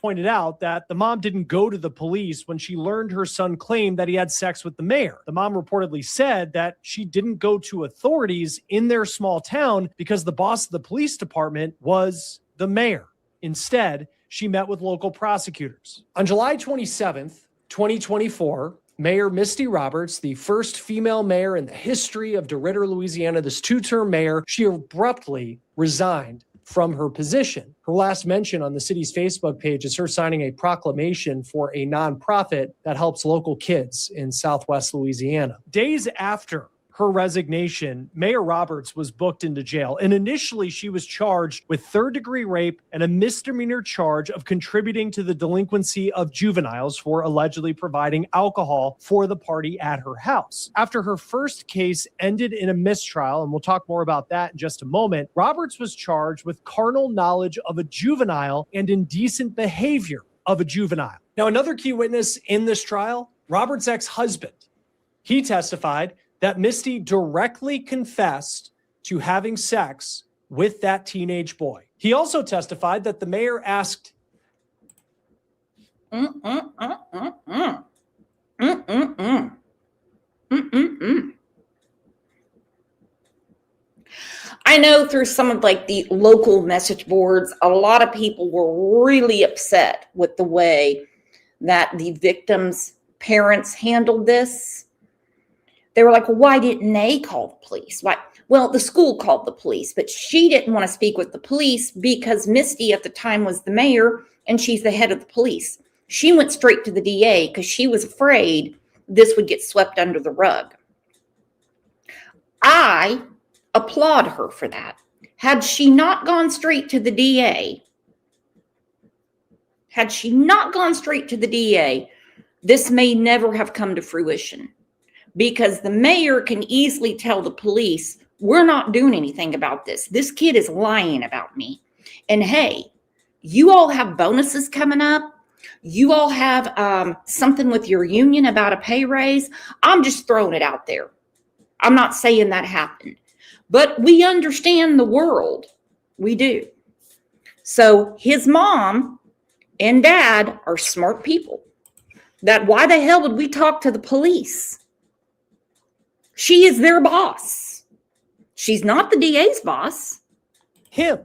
pointed out that the mom didn't go to the police when she learned her son claimed that he had sex with the mayor. The mom reportedly said that she didn't go to authorities in their small town because the boss of the police department was the mayor. Instead, she met with local prosecutors. On July 27th, 2024, Mayor Misty Roberts, the first female mayor in the history of DeRidder, Louisiana, this two-term mayor, she abruptly resigned from her position. Her last mention on the city's Facebook page is her signing a proclamation for a nonprofit that helps local kids in Southwest Louisiana. Days after her resignation, Mayor Roberts was booked into jail. And initially, she was charged with third-degree rape and a misdemeanor charge of contributing to the delinquency of juveniles for allegedly providing alcohol for the party at her house. After her first case ended in a mistrial, and we'll talk more about that in just a moment, Roberts was charged with carnal knowledge of a juvenile and indecent behavior of a juvenile. Now, another key witness in this trial, Roberts' ex-husband, he testified that Misty directly confessed to having sex with that teenage boy. He also testified that the mayor asked, I know through some of like the local message boards, a lot of people were really upset with the way that the victims' parents handled this. They were like, well, why didn't they call the police? Why? Well, the school called the police, but she didn't want to speak with the police because Misty at the time was the mayor and she's the head of the police. She went straight to the DA because she was afraid this would get swept under the rug. I applaud her for that. Had she not gone straight to the DA, this may never have come to fruition. Because the mayor can easily tell the police, we're not doing anything about this. This kid is lying about me. And hey, you all have bonuses coming up. You all have something with your union about a pay raise. I'm just throwing it out there. I'm not saying that happened. But we understand the world. We do. So his mom and dad are smart people. That why the hell would we talk to the police? She is their boss. She's not the DA's boss. him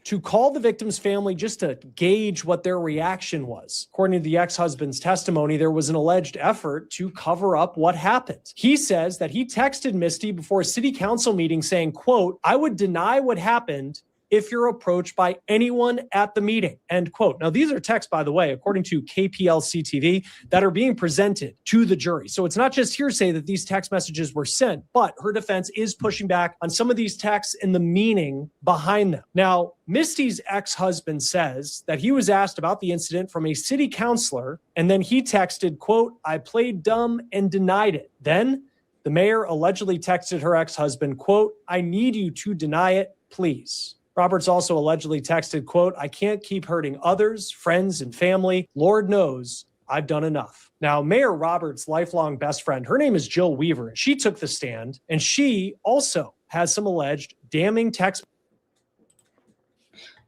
to call the victim's family just to gauge what their reaction was. According to the ex-husband's testimony, there was an alleged effort to cover up what happened. He says that he texted Misty before a city council meeting saying, quote, "I would deny what happened if you're approached by anyone at the meeting," end quote. Now, these are texts, by the way, according to KPLC TV, that are being presented to the jury. So it's not just hearsay that these text messages were sent, but her defense is pushing back on some of these texts and the meaning behind them. Now, Misty's ex-husband says that he was asked about the incident from a city councilor, and then he texted, quote, "I played dumb and denied it." Then the mayor allegedly texted her ex-husband, quote, "I need you to deny it, please." Roberts also allegedly texted, quote, "I can't keep hurting others, friends, and family. Lord knows I've done enough." Now, Mayor Roberts' lifelong best friend, her name is Jill Weaver. She took the stand, and she also has some alleged damning text.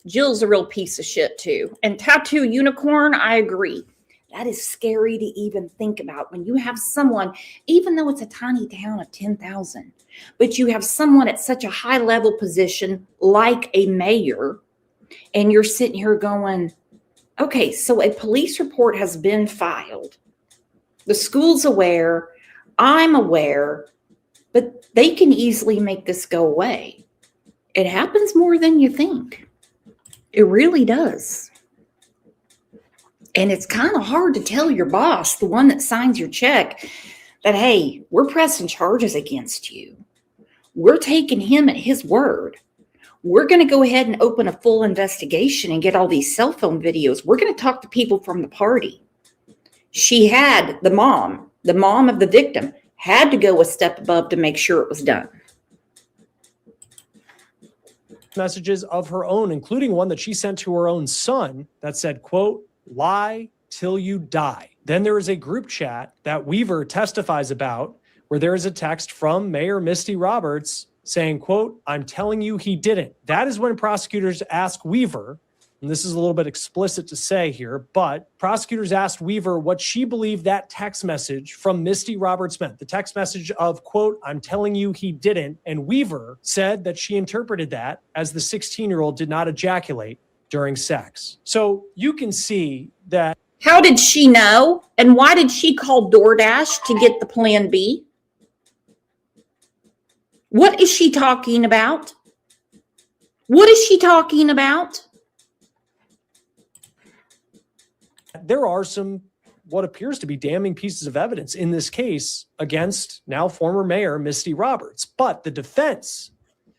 Jill's a real piece of shit, too. And Tattoo Unicorn, I agree. That is scary to even think about when you have someone, even though it's a tiny town of 10,000, but you have someone at such a high level position like a mayor, and you're sitting here going, okay, so a police report has been filed. The school's aware, I'm aware, but they can easily make this go away. It happens more than you think. It really does. And it's kind of hard to tell your boss, the one that signs your check, that, hey, we're pressing charges against you. We're taking him at his word. We're going to go ahead and open a full investigation and get all these cell phone videos. We're going to talk to people from the party. She had the mom of the victim, had to go a step above to make sure it was done. Messages of her own, including one that she sent to her own son that said, quote, "Lie till you die." Then there is a group chat that Weaver testifies about where there is a text from Mayor Misty Roberts saying, quote, "I'm telling you he didn't." That is when prosecutors ask Weaver and this is a little bit explicit to say here, but prosecutors asked Weaver what she believed that text message from Misty Roberts meant. The text message of, quote, "I'm telling you he didn't." And Weaver said that she interpreted that as the 16-year-old did not ejaculate during sex. So you can see that. How did she know? And why did she call DoorDash to get the plan B? What is she talking about? What is she talking about? There are some what appears to be damning pieces of evidence in this case against now former Mayor Misty Roberts. But the defense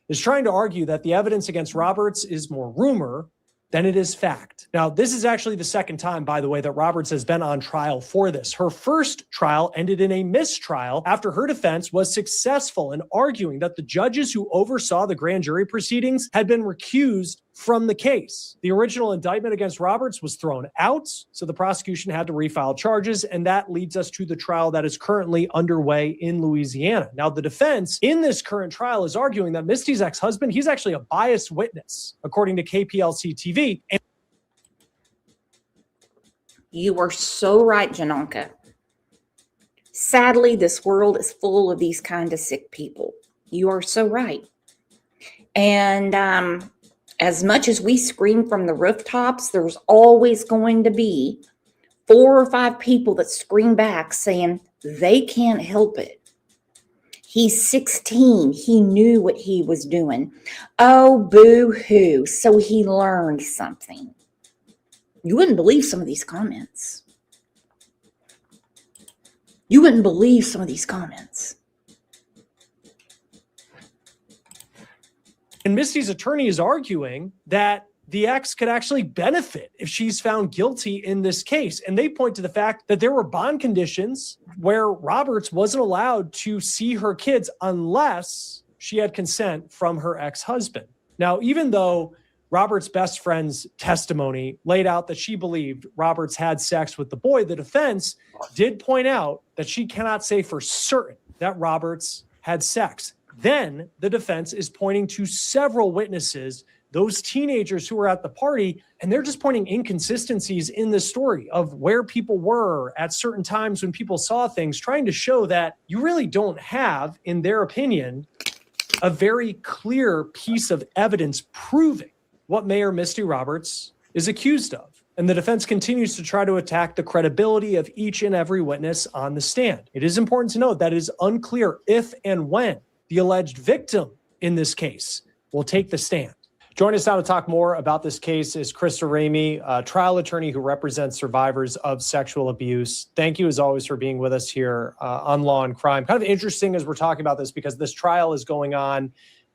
is trying to argue that the evidence against Roberts is more rumor than it is fact. Now, this is actually the second time, by the way, that Roberts has been on trial for this. Her first trial ended in a mistrial after her defense was successful in arguing that the judges who oversaw the grand jury proceedings had been recused from the case. The original indictment against Roberts was thrown out, so the prosecution had to refile charges, and that leads us to the trial that is currently underway in Louisiana. Now, the defense in this current trial is arguing that Misty's ex-husband, he's actually a biased witness, according to KPLC TV. You are so right, Janonka. Sadly, this world is full of these kind of sick people. You are so right. And as much as we scream from the rooftops, there's always going to be 4 or 5 people that scream back saying they can't help it. He's 16. He knew what he was doing. Oh, boo-hoo. So he learned something. You wouldn't believe some of these comments. You wouldn't believe some of these comments. And Misty's attorney is arguing that the ex could actually benefit if she's found guilty in this case. And they point to the fact that there were bond conditions where Roberts wasn't allowed to see her kids unless she had consent from her ex-husband. Now, even though Roberts' best friend's testimony laid out that she believed Roberts had sex with the boy, the defense did point out that she cannot say for certain that Roberts had sex. Then the defense is pointing to several witnesses, those teenagers who were at the party, and they're just pointing inconsistencies in the story of where people were at certain times when people saw things, trying to show that you really don't have, in their opinion, a very clear piece of evidence proving what Mayor Misty Roberts is accused of. And the defense continues to try to attack the credibility of each and every witness on the stand. It is important to note that it is unclear if and when the alleged victim in this case will take the stand. Joining us now to talk more about this case is Krista Ramey, a trial attorney who represents survivors of sexual abuse. Thank you, as always, for being with us here on Law and Crime. Kind of interesting as we're talking about this because this trial is going on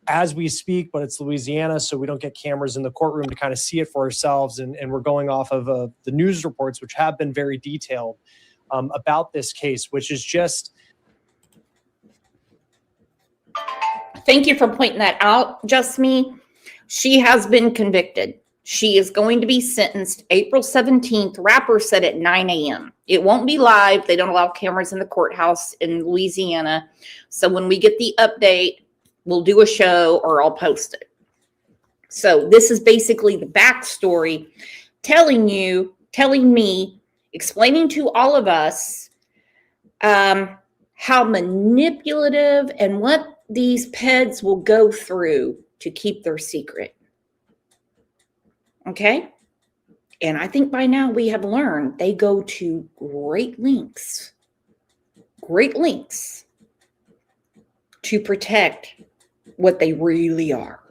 as we speak, but it's Louisiana, so we don't get cameras in the courtroom to kind of see it for ourselves. And we're going off of the news reports, which have been very detailed about this case, which is just... Thank you for pointing that out, Just Me. She has been convicted. She is going to be sentenced April 17th. Rapper said at 9 a.m. It won't be live. They don't allow cameras in the courthouse in Louisiana. So when we get the update, we'll do a show or I'll post it. So this is basically the backstory, telling me, explaining to all of us how manipulative and what these peds will go through to keep their secret. Okay? And I think by now we have learned they go to great lengths to protect what they really are.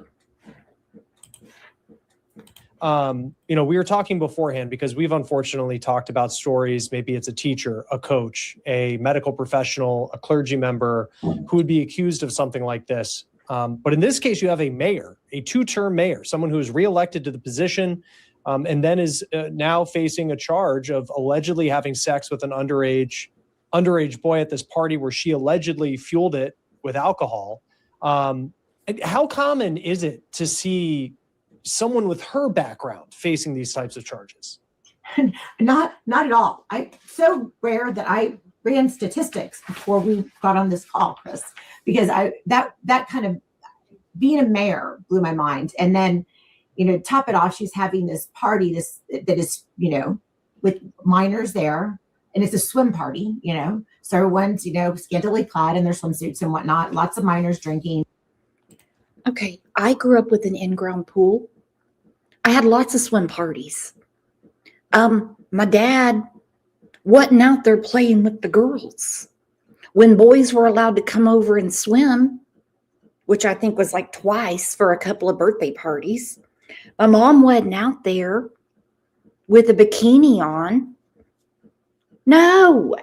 We were talking beforehand because we've unfortunately talked about stories. Maybe it's a teacher, a coach, a medical professional, a clergy member who would be accused of something like this. But in this case, you have a mayor, a 2-term mayor, someone who is reelected to the position and then is now facing a charge of allegedly having sex with an underage boy at this party where she allegedly fueled it with alcohol. How common is it to see someone with her background facing these types of charges? Not at all. So rare that I ran statistics before we got on this call, Chris, because that kind of being a mayor blew my mind. And then top it off, she's having this party, that is, with minors there, and it's a swim party, so everyone's, scantily clad in their swimsuits and whatnot, lots of minors drinking. Okay, I grew up with an in-ground pool. I had lots of swim parties. My dad wasn't out there playing with the girls. When boys were allowed to come over and swim, which I think was like twice for a couple of birthday parties, my mom wasn't out there with a bikini on. No.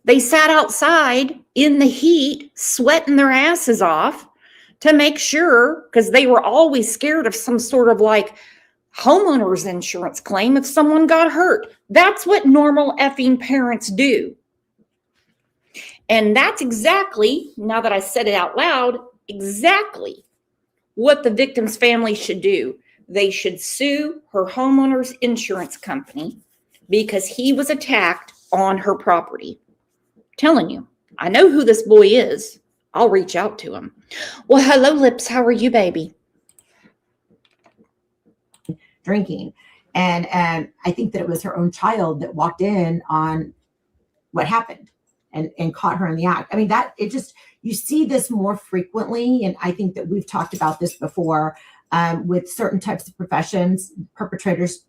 They sat outside in the heat, sweating their asses off to make sure, because they were always scared of some sort of like homeowner's insurance claim if someone got hurt. That's what normal effing parents do. And that's exactly, now that I said it out loud, exactly what the victim's family should do. They should sue her homeowner's insurance company because he was attacked on her property. I'm telling you, I know who this boy is. I'll reach out to him. Well, hello, Lips. How are you, baby? Drinking. And I think that it was her own child that walked in on what happened and caught her in the act. I mean, you see this more frequently. And I think that we've talked about this before with certain types of professions. Perpetrators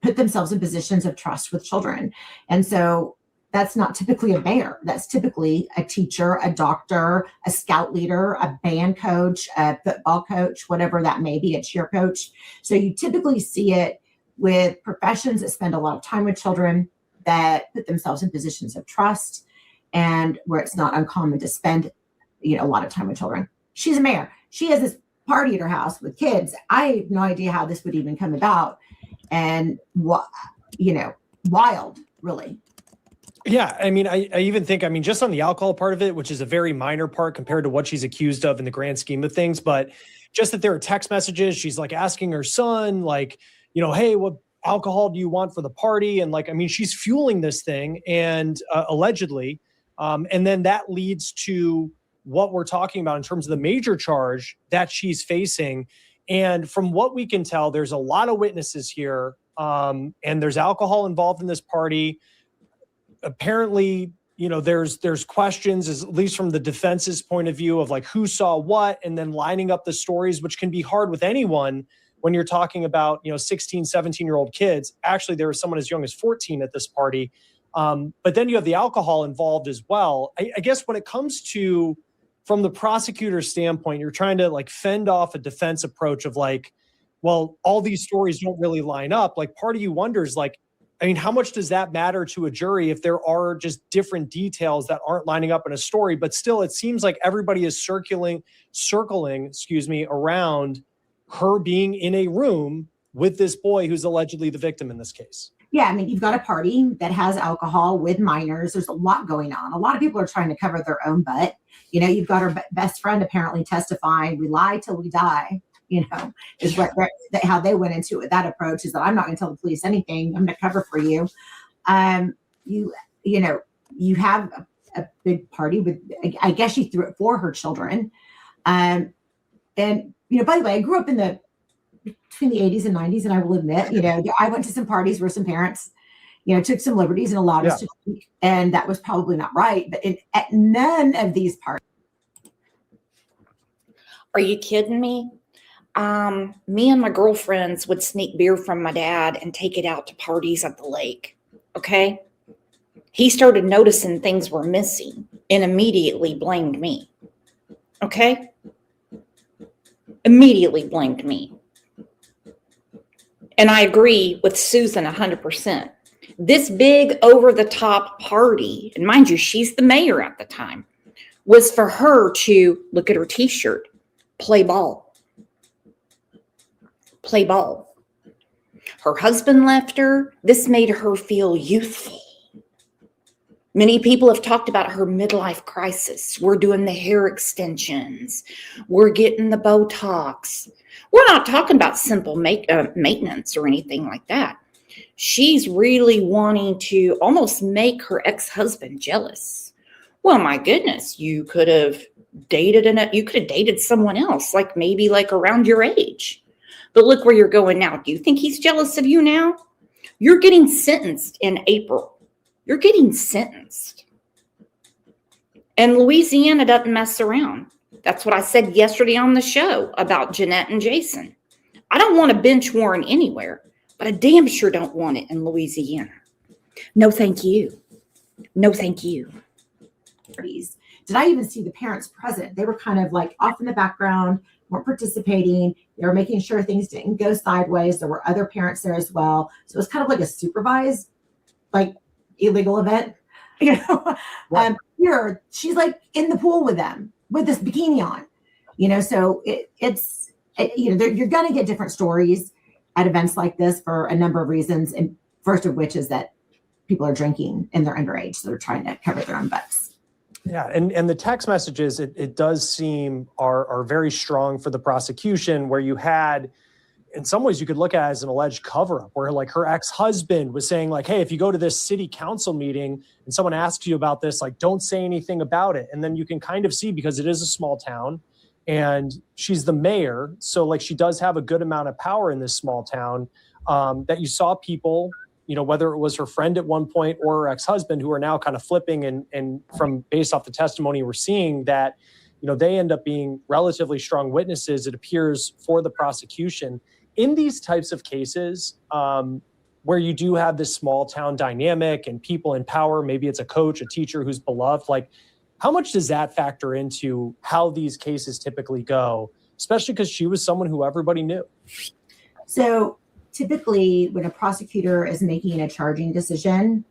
put themselves in positions of trust with children. And so that's not typically a mayor. That's typically a teacher, a doctor, a scout leader, a band coach, a football coach, whatever that may be, a cheer coach. So you typically see it with professions that spend a lot of time with children, that put themselves in positions of trust, and where it's not uncommon to spend, a lot of time with children. She's a mayor. She has this party at her house with kids. I have no idea how this would even come about. And wild, really. Yeah, I mean, I even think, just on the alcohol part of it, which is a very minor part compared to what she's accused of in the grand scheme of things, but just that there are text messages, she's like asking her son, like, hey, what alcohol do you want for the party? And she's fueling this thing, and allegedly, and then that leads to what we're talking about in terms of the major charge that she's facing. And from what we can tell, there's a lot of witnesses here, and there's alcohol involved in this party. Apparently, there's questions, at least from the defense's point of view, of like who saw what, and then lining up the stories, which can be hard with anyone when you're talking about, 16, 17-year-old kids. Actually, there was someone as young as 14 at this party. But then you have the alcohol involved as well. I guess when it comes to, from the prosecutor's standpoint, you're trying to like fend off a defense approach of like, well, all these stories don't really line up. Like, part of you wonders, like, how much does that matter to a jury if there are just different details that aren't lining up in a story? But still, it seems like everybody is circling, around her being in a room with this boy who's allegedly the victim in this case. Yeah, you've got a party that has alcohol with minors. There's a lot going on. A lot of people are trying to cover their own butt. You've got her best friend apparently testifying, we lie till we die. Is what how they went into it. That approach is that I'm not going to tell the police anything. I'm going to cover for you. You have a big party with, I guess she threw it for her children. And by the way, I grew up between the 80s and 90s, and I will admit, I went to some parties where some parents, took some liberties and allowed us to drink, and that was probably not right. But at none of these parties. Are you kidding me? Me and my girlfriends would sneak beer from my dad and take it out to parties at the lake. Okay. He started noticing things were missing and immediately blamed me. Okay. Immediately blamed me. And I agree with Susan 100%. This big over the top party, and mind you, she's the mayor at the time, was for her to look at her t-shirt, play ball. Play ball. Her husband left her. This made her feel youthful. Many people have talked about her midlife crisis. We're doing the hair extensions. We're getting the Botox. We're not talking about simple maintenance or anything like that. She's really wanting to almost make her ex-husband jealous. Well, my goodness, you could have dated someone else, maybe around your age. But look where you're going now. Do you think he's jealous of you now? You're getting sentenced in April. You're getting sentenced. And Louisiana doesn't mess around. That's what I said yesterday on the show about Jeanette and Jason. I don't want a bench warrant anywhere, but I damn sure don't want it in Louisiana. No, thank you. No, thank you. Did I even see the parents present? They were kind of like off in the background, weren't participating. They were making sure things didn't go sideways. There were other parents there as well. So it was kind of like a supervised, like, illegal event. You know, here she's like in the pool with them with this bikini on. You know, so it's you're going to get different stories at events like this for a number of reasons, and first of which is that people are drinking and they're underage, so they're trying to cover their own butts. Yeah, and the text messages, it does seem are very strong for the prosecution, where you had, in some ways you could look at it as an alleged cover-up, where like her ex-husband was saying like, hey, if you go to this city council meeting and someone asks you about this, like, don't say anything about it. And then you can kind of see, because it is a small town and she's the mayor, so like she does have a good amount of power in this small town, that you saw people, you know, whether it was her friend at one point or her ex-husband, who are now kind of flipping and from based off the testimony we're seeing that, you know, they end up being relatively strong witnesses, it appears, for the prosecution. In these types of cases, where you do have this small town dynamic and people in power, maybe it's a coach, a teacher who's beloved, like, how much does that factor into how these cases typically go, especially because she was someone who everybody knew? So typically when a prosecutor is making a charging decision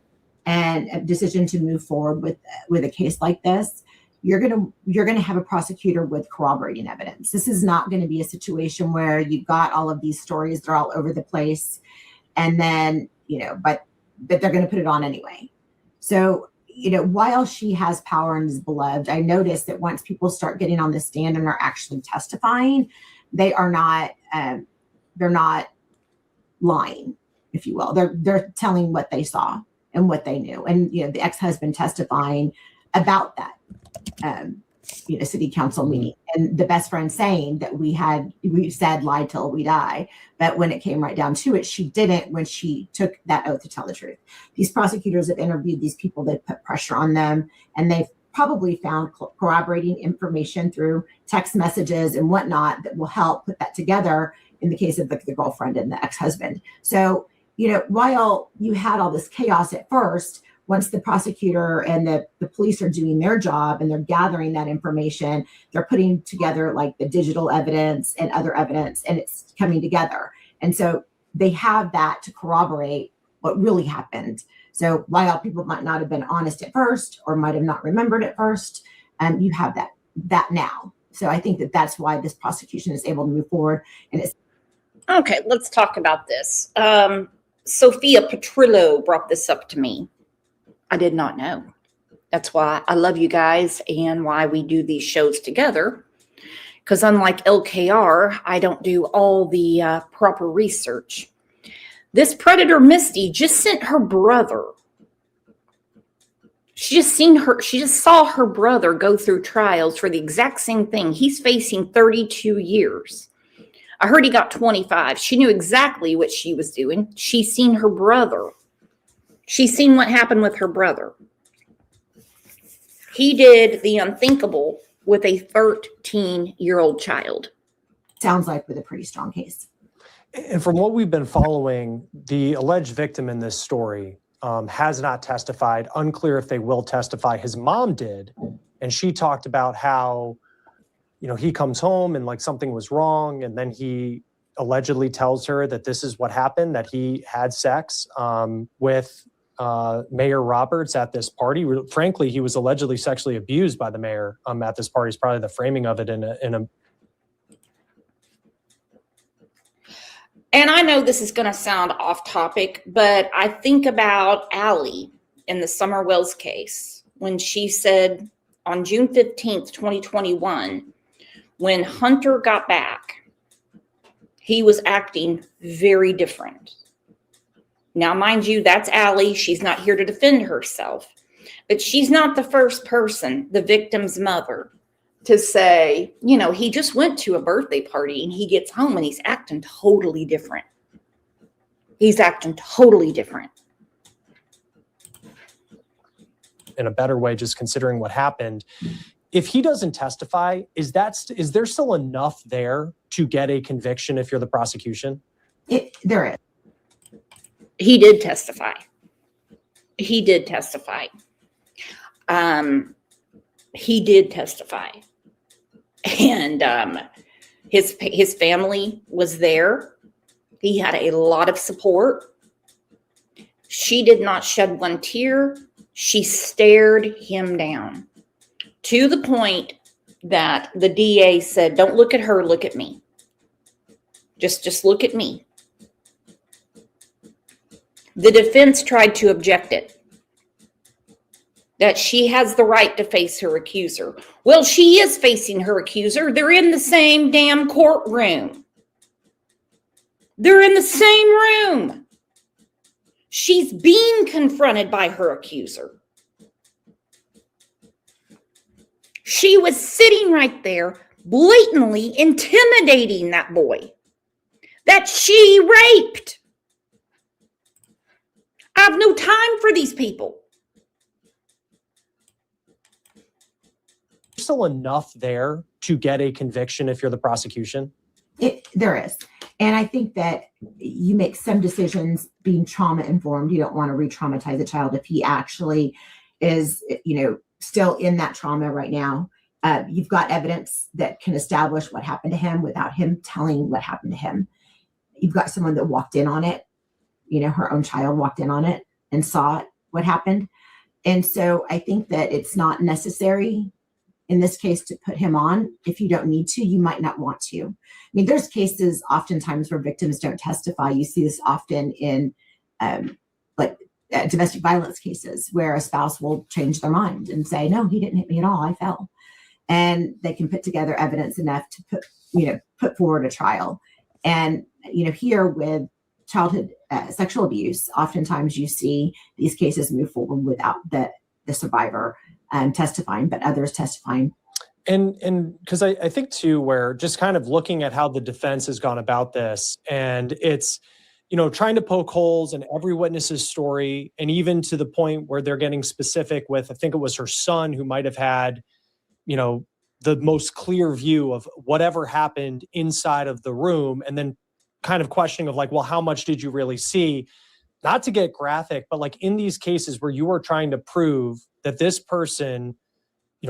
and a decision to move forward with a case like this, you're gonna have a prosecutor with corroborating evidence. This is not going to be a situation where you've got all of these stories, they're all over the place, and then, you know, but they're going to put it on anyway. So, you know, while she has power and is beloved, I noticed that once people start getting on the stand and are actually testifying, they're not lying, if you will. They're telling what they saw and what they knew. And, you know, the ex-husband testifying about that, city council meeting, and the best friend saying that we said lie till we die. But when it came right down to it, she didn't when she took that oath to tell the truth. These prosecutors have interviewed these people, they put pressure on them, and they've probably found corroborating information through text messages and whatnot that will help put that together in the case of the girlfriend and the ex-husband. So, you know, while you had all this chaos at first, once the prosecutor and the police are doing their job and they're gathering that information, they're putting together like the digital evidence and other evidence, and it's coming together. And so they have that to corroborate what really happened. So while people might not have been honest at first or might have not remembered at first, you have that now. So I think that's why this prosecution is able to move forward. And it's okay. Let's talk about this. Sophia Petrillo brought this up to me. I did not know. That's why I love you guys and why we do these shows together. Because unlike LKR, I don't do all the proper research. This predator, Misty, just sent her brother. She just saw her brother go through trials for the exact same thing. He's facing 32 years. I heard he got 25. She knew exactly what she was doing. She's seen her brother. She's seen what happened with her brother. He did the unthinkable with a 13-year-old child. Sounds like with a pretty strong case. And from what we've been following, the alleged victim in this story has not testified. Unclear if they will testify. His mom did, and she talked about how, you know, he comes home and like something was wrong, and then he allegedly tells her that this is what happened, that he had sex with Mayor Roberts at this party. Frankly, he was allegedly sexually abused by the mayor at this party. Is probably the framing of it in a. And I know this is going to sound off topic, but I think about Allie in the Summer Wells case when she said on June 15th, 2021, when Hunter got back, he was acting very different. Now, mind you, that's Allie. She's not here to defend herself, but she's not the first person, the victim's mother, to say, you know, he just went to a birthday party and he gets home and he's acting totally different. He's acting totally different. In a better way, just considering what happened. If he doesn't testify, is there still enough there to get a conviction if you're the prosecution? There is. He did testify. He did testify. He did testify. And his family was there. He had a lot of support. She did not shed one tear. She stared him down to the point that the DA said, "Don't look at her, look at me. Just look at me." The defense tried to object it, that she has the right to face her accuser. Well, she is facing her accuser. They're in the same damn courtroom. They're in the same room. She's being confronted by her accuser. She was sitting right there, blatantly intimidating that boy that she raped. I have no time for these people. There's still enough there to get a conviction if you're the prosecution? There is. And I think that you make some decisions being trauma informed. You don't want to re-traumatize a child if he actually is, still in that trauma right now. You've got evidence that can establish what happened to him without him telling what happened to him. You've got someone that walked in on it. Her own child walked in on it and saw what happened. And so I think that it's not necessary in this case to put him on. If you don't need to, you might not want to. I mean, there's cases oftentimes where victims don't testify. You see this often in domestic violence cases where a spouse will change their mind and say, "No, he didn't hit me at all. I fell." And they can put together evidence enough to put forward a trial. And, here with childhood sexual abuse, oftentimes you see these cases move forward without the survivor testifying, but others testifying. And because I think too, where just kind of looking at how the defense has gone about this, and it's, trying to poke holes in every witness's story, and even to the point where they're getting specific with, I think it was her son who might have had, the most clear view of whatever happened inside of the room, and then kind of questioning of like, well, how much did you really see? Not to get graphic, but like in these cases where you are trying to prove that this person,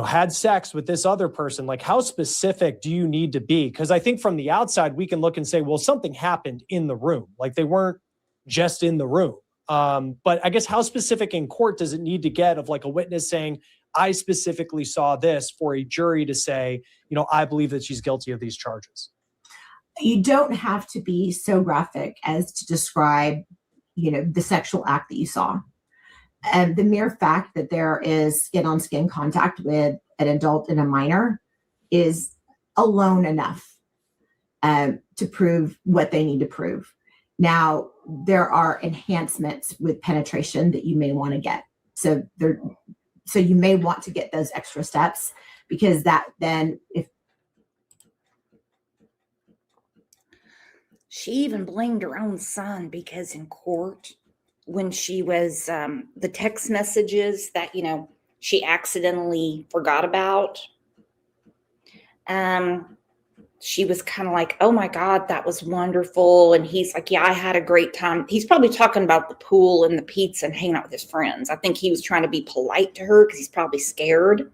had sex with this other person, like how specific do you need to be? Because I think from the outside, we can look and say, well, something happened in the room. Like they weren't just in the room. But I guess how specific in court does it need to get of like a witness saying, I specifically saw this, for a jury to say, I believe that she's guilty of these charges? You don't have to be so graphic as to describe, the sexual act that you saw. And the mere fact that there is skin-on-skin contact with an adult and a minor is alone enough to prove what they need to prove. Now, there are enhancements with penetration that you may want to get. So you may want to get those extra steps, because that then, if she even blamed her own son, because in court, when she was the text messages that she accidentally forgot about, she was kind of like, "Oh my God, that was wonderful." And he's like, "Yeah, I had a great time." He's probably talking about the pool and the pizza and hanging out with his friends. I think he was trying to be polite to her because he's probably scared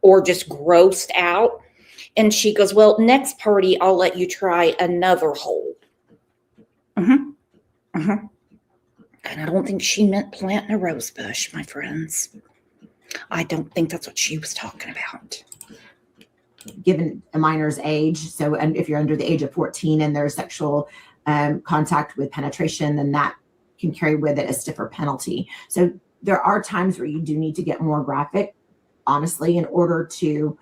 or just grossed out. And she goes, "Well, next party, I'll let you try another hole." And I don't think she meant planting a rose bush, my friends. I don't think that's what she was talking about. Given a minor's age, so and if you're under the age of 14 and there's sexual contact with penetration, then that can carry with it a stiffer penalty. So there are times where you do need to get more graphic, honestly, in order to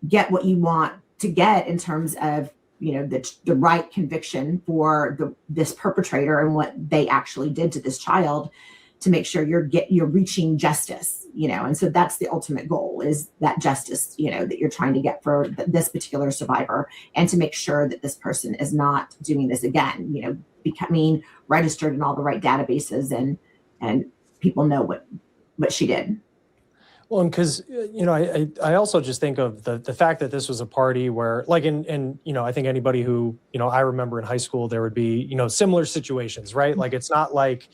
get what you want to get in terms of the right conviction for this perpetrator and what they actually did to this child, to make sure you're reaching justice, and so that's the ultimate goal, is that justice, that you're trying to get for this particular survivor, and to make sure that this person is not doing this again, becoming registered in all the right databases, and people know what she did. Well, and because, I also just think of the fact that this was a party where, like, and I think anybody who, I remember in high school, there would be, similar situations, right? Like, it's not like,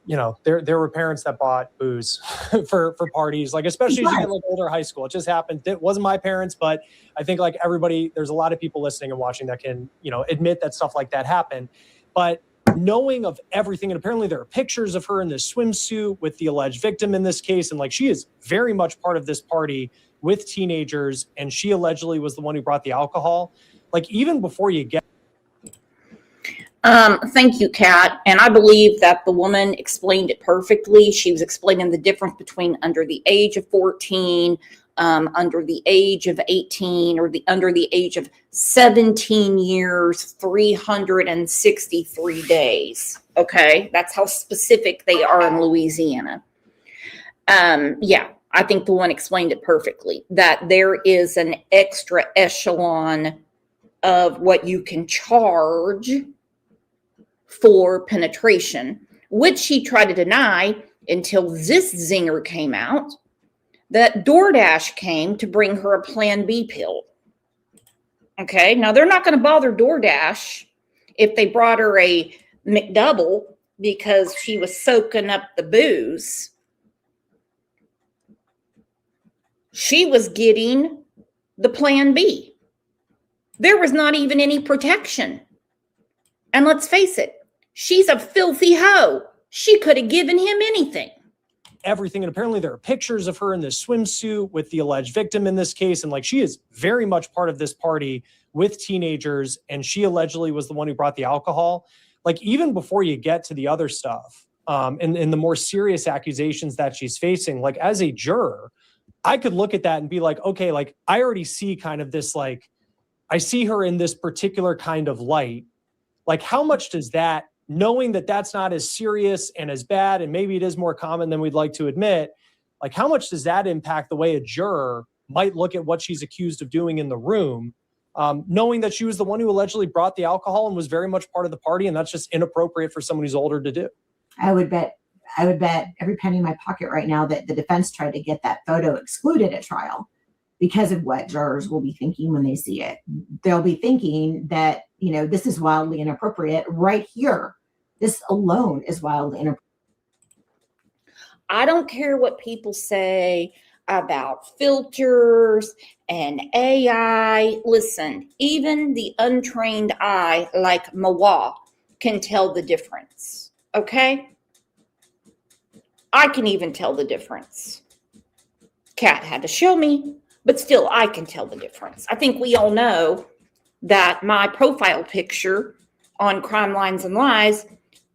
there were parents that bought booze for parties, like, especially as you get like older high school. It just happened. It wasn't my parents, but I think like everybody, there's a lot of people listening and watching that can, admit that stuff like that happened. But knowing of everything, and apparently there are pictures of her in this swimsuit with the alleged victim in this case, and like she is very much part of this party with teenagers, and she allegedly was the one who brought the alcohol. Like, even before you get thank you, Kat. And I believe that the woman explained it perfectly. She was explaining the difference between under the age of 14, under the age of 18, or under the age of 17 years, 363 days. Okay, that's how specific they are in Louisiana. Yeah, I think the one explained it perfectly, that there is an extra echelon of what you can charge for penetration, which she tried to deny until this zinger came out, that DoorDash came to bring her a Plan B pill. Okay, now they're not going to bother DoorDash if they brought her a McDouble because she was soaking up the booze. She was getting the Plan B. There was not even any protection. And let's face it, she's a filthy hoe. She could have given him anything. Everything. And apparently there are pictures of her in this swimsuit with the alleged victim in this case. And like, she is very much part of this party with teenagers. And she allegedly was the one who brought the alcohol. Like, even before you get to the other stuff, and the more serious accusations that she's facing, like, as a juror, I could look at that and be like, okay, like, I already see kind of this, like, I see her in this particular kind of light. Like, how much does that, knowing that that's not as serious and as bad, and maybe it is more common than we'd like to admit, like, how much does that impact the way a juror might look at what she's accused of doing in the room, knowing that she was the one who allegedly brought the alcohol and was very much part of the party, and that's just inappropriate for someone who's older to do? I would bet every penny in my pocket right now that the defense tried to get that photo excluded at trial because of what jurors will be thinking when they see it. They'll be thinking that, this is wildly inappropriate right here. This alone is wildly inappropriate. I don't care what people say about filters and AI. Listen, even the untrained eye like Mawa can tell the difference. Okay? I can even tell the difference. Kat had to show me, but still I can tell the difference. I think we all know that my profile picture on Crime Lines and Lies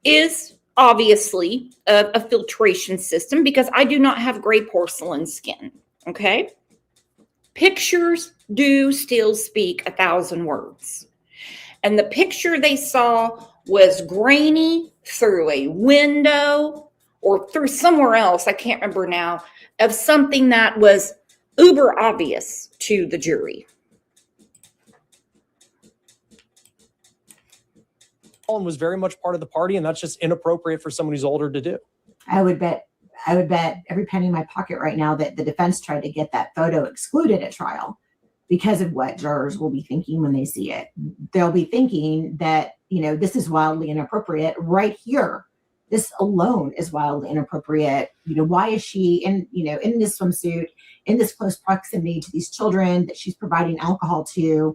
is obviously a filtration system because I do not have gray porcelain skin. Okay? Pictures do still speak 1,000 words. And the picture they saw was grainy through a window or through somewhere else, I can't remember now, of something that was uber obvious to the jury. And was very much part of the party, and that's just inappropriate for someone who's older to do. I would bet every penny in my pocket right now that the defense tried to get that photo excluded at trial because of what jurors will be thinking when they see it. They'll be thinking that, this is wildly inappropriate right here. This alone is wildly inappropriate. Why is she in this swimsuit, in this close proximity to these children that she's providing alcohol to?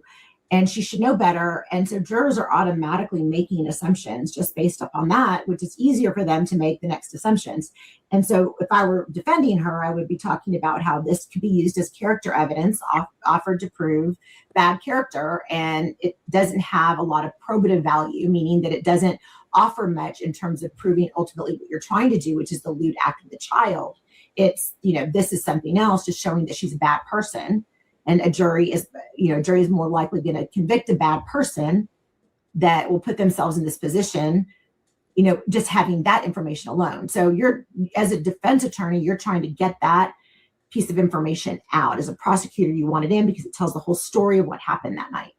And she should know better. And so jurors are automatically making assumptions just based upon that, which is easier for them to make the next assumptions. And so if I were defending her, I would be talking about how this could be used as character evidence offered to prove bad character. And it doesn't have a lot of probative value, meaning that it doesn't offer much in terms of proving ultimately what you're trying to do, which is the lewd act of the child. It's, this is something else, just showing that she's a bad person. And a jury is more likely going to convict a bad person that will put themselves in this position just having that information alone. So as a defense attorney, you're trying to get that piece of information out. As a prosecutor, you want it in because it tells the whole story of what happened that night.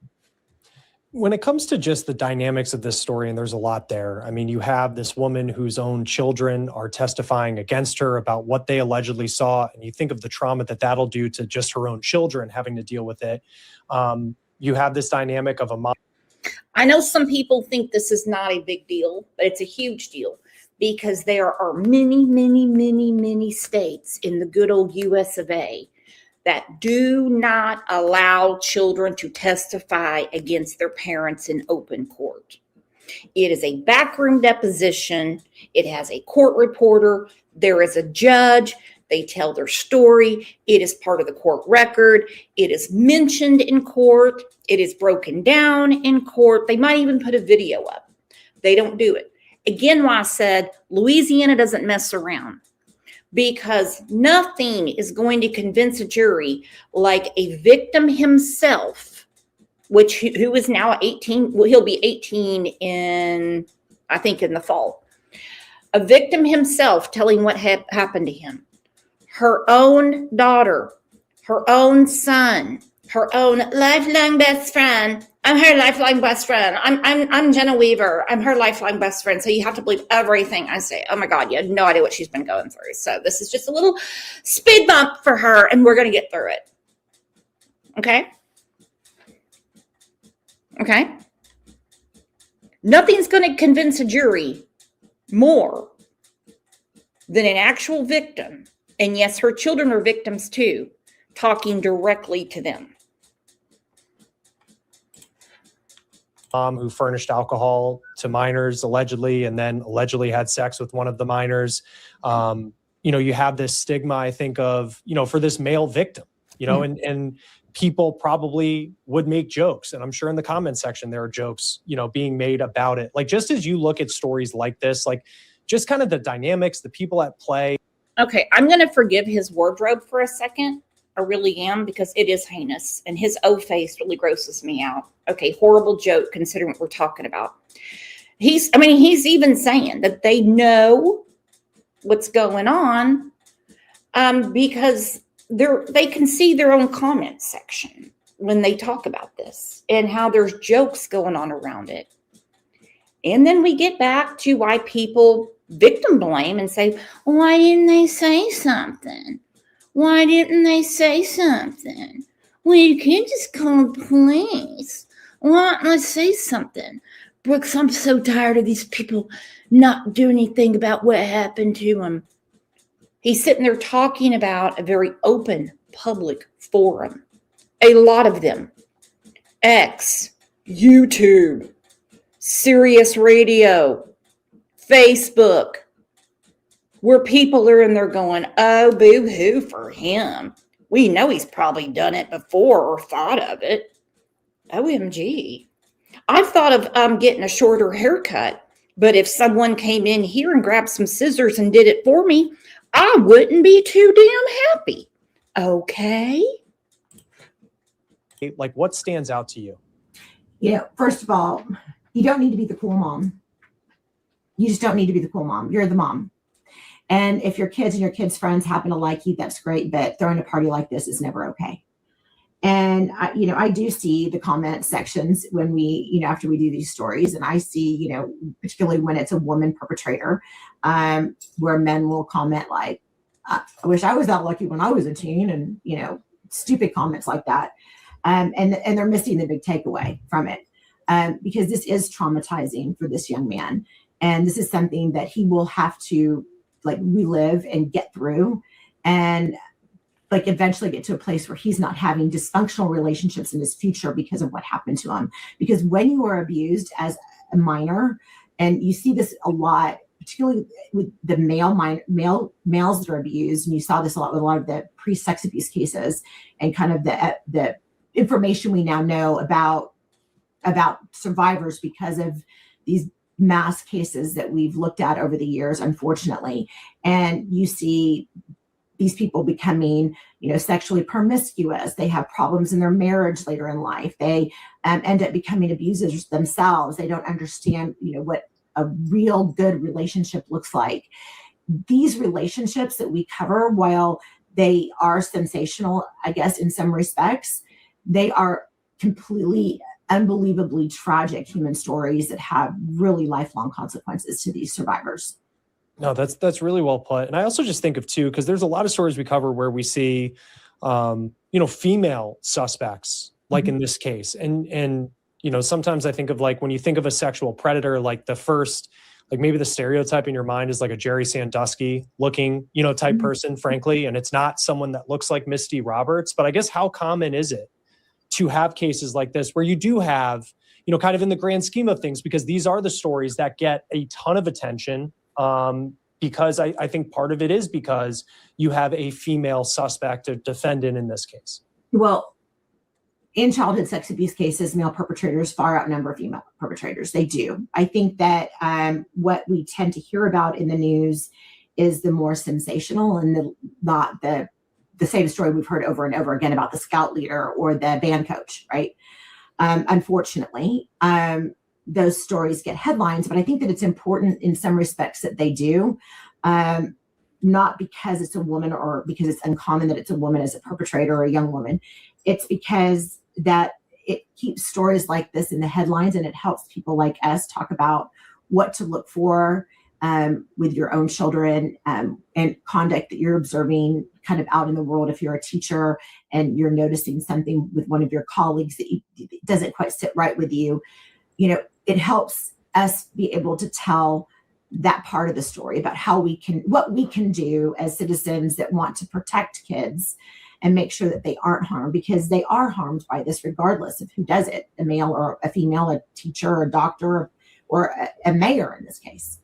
When it comes to just the dynamics of this story, and there's a lot there. I mean, you have this woman whose own children are testifying against her about what they allegedly saw. And you think of the trauma that that'll do to just her own children having to deal with it. You have this dynamic of a mom. I know some people think this is not a big deal, but it's a huge deal because there are many, many, many, many states in the good old US of A that do not allow children to testify against their parents in open court. It is a backroom deposition. It has a court reporter. There is a judge. They tell their story. It is part of the court record. It is mentioned in court. It is broken down in court. They might even put a video up. They don't do it. Again, why I said Louisiana doesn't mess around, because nothing is going to convince a jury like a victim himself, who is now 18. Well, he'll be 18 in the fall. A victim himself telling what happened to him. Her own daughter, her own son, her own lifelong best friend. I'm her lifelong best friend. I'm Jenna Weaver. I'm her lifelong best friend. So you have to believe everything I say. Oh my God, you have no idea what she's been going through. So this is just a little speed bump for her, and we're going to get through it. Okay? Okay? Nothing's going to convince a jury more than an actual victim, and yes, her children are victims too, talking directly to them. Who furnished alcohol to minors allegedly, and then allegedly had sex with one of the minors. You have this stigma, I think, of, for this male victim, and people probably would make jokes. And I'm sure in the comment section, there are jokes, being made about it. Like, just as you look at stories like this, like just kind of the dynamics, the people at play. Okay, I'm going to forgive his wardrobe for a second. I really am, because it is heinous, and his O face really grosses me out. Okay, horrible joke considering what we're talking about. He's even saying that they know what's going on because they can see their own comment section when they talk about this and how there's jokes going on around it. And then we get back to why people victim blame and say, why didn't they say something? Why didn't they say something? Well, you can't just call the police. Why don't they say something? Brooks, I'm so tired of these people not doing anything about what happened to them. He's sitting there talking about a very open public forum. A lot of them. X, YouTube, Sirius Radio, Facebook, where people are in there going, oh, boo-hoo for him. We know he's probably done it before or thought of it. OMG. I've thought of getting a shorter haircut, but if someone came in here and grabbed some scissors and did it for me, I wouldn't be too damn happy. Okay? Like, what stands out to you? First of all, you don't need to be the cool mom. You just don't need to be the cool mom. You're the mom. And if your kids and your kids' friends happen to like you, that's great. But throwing a party like this is never okay. And I do see the comment sections when we, after we do these stories, and I see, particularly when it's a woman perpetrator, where men will comment like, I wish I was that lucky when I was a teen, and, stupid comments like that. And they're missing the big takeaway from it, because this is traumatizing for this young man. And this is something that he will have to relive and get through, and eventually get to a place where he's not having dysfunctional relationships in his future because of what happened to him. Because when you are abused as a minor, and you see this a lot, particularly with the males that are abused, and you saw this a lot with a lot of the pre-sex abuse cases, and kind of the information we now know about survivors because of these mass cases that we've looked at over the years, unfortunately. And you see these people becoming, sexually promiscuous. They have problems in their marriage later in life. They end up becoming abusers themselves. They don't understand, what a real good relationship looks like. These relationships that we cover, while they are sensational, I guess, in some respects, they are completely, unbelievably tragic human stories that have really lifelong consequences to these survivors. No, that's really well put. And I also just think of too, because there's a lot of stories we cover where we see, female suspects, like in this case. And, sometimes I think of like, when you think of a sexual predator, like the first, like maybe the stereotype in your mind is like a Jerry Sandusky looking, type person, frankly. And it's not someone that looks like Misty Roberts, but I guess how common is it to have cases like this where you do have, kind of in the grand scheme of things, because these are the stories that get a ton of attention. Because I think part of it is because you have a female suspect, a defendant in this case. Well, in childhood sex abuse cases, male perpetrators far outnumber female perpetrators. They do. I think that what we tend to hear about in the news is the more sensational and not the same story we've heard over and over again about the scout leader or the band coach, right? Unfortunately, those stories get headlines, but I think that it's important in some respects that they do, not because it's a woman or because it's uncommon that it's a woman as a perpetrator or a young woman. It's because that it keeps stories like this in the headlines, and it helps people like us talk about what to look for with your own children and conduct that you're observing kind of out in the world. If you're a teacher and you're noticing something with one of your colleagues that doesn't quite sit right with you, it helps us be able to tell that part of the story about what we can do as citizens that want to protect kids and make sure that they aren't harmed, because they are harmed by this regardless of who does it, a male or a female, a teacher, a doctor, or a mayor in this case.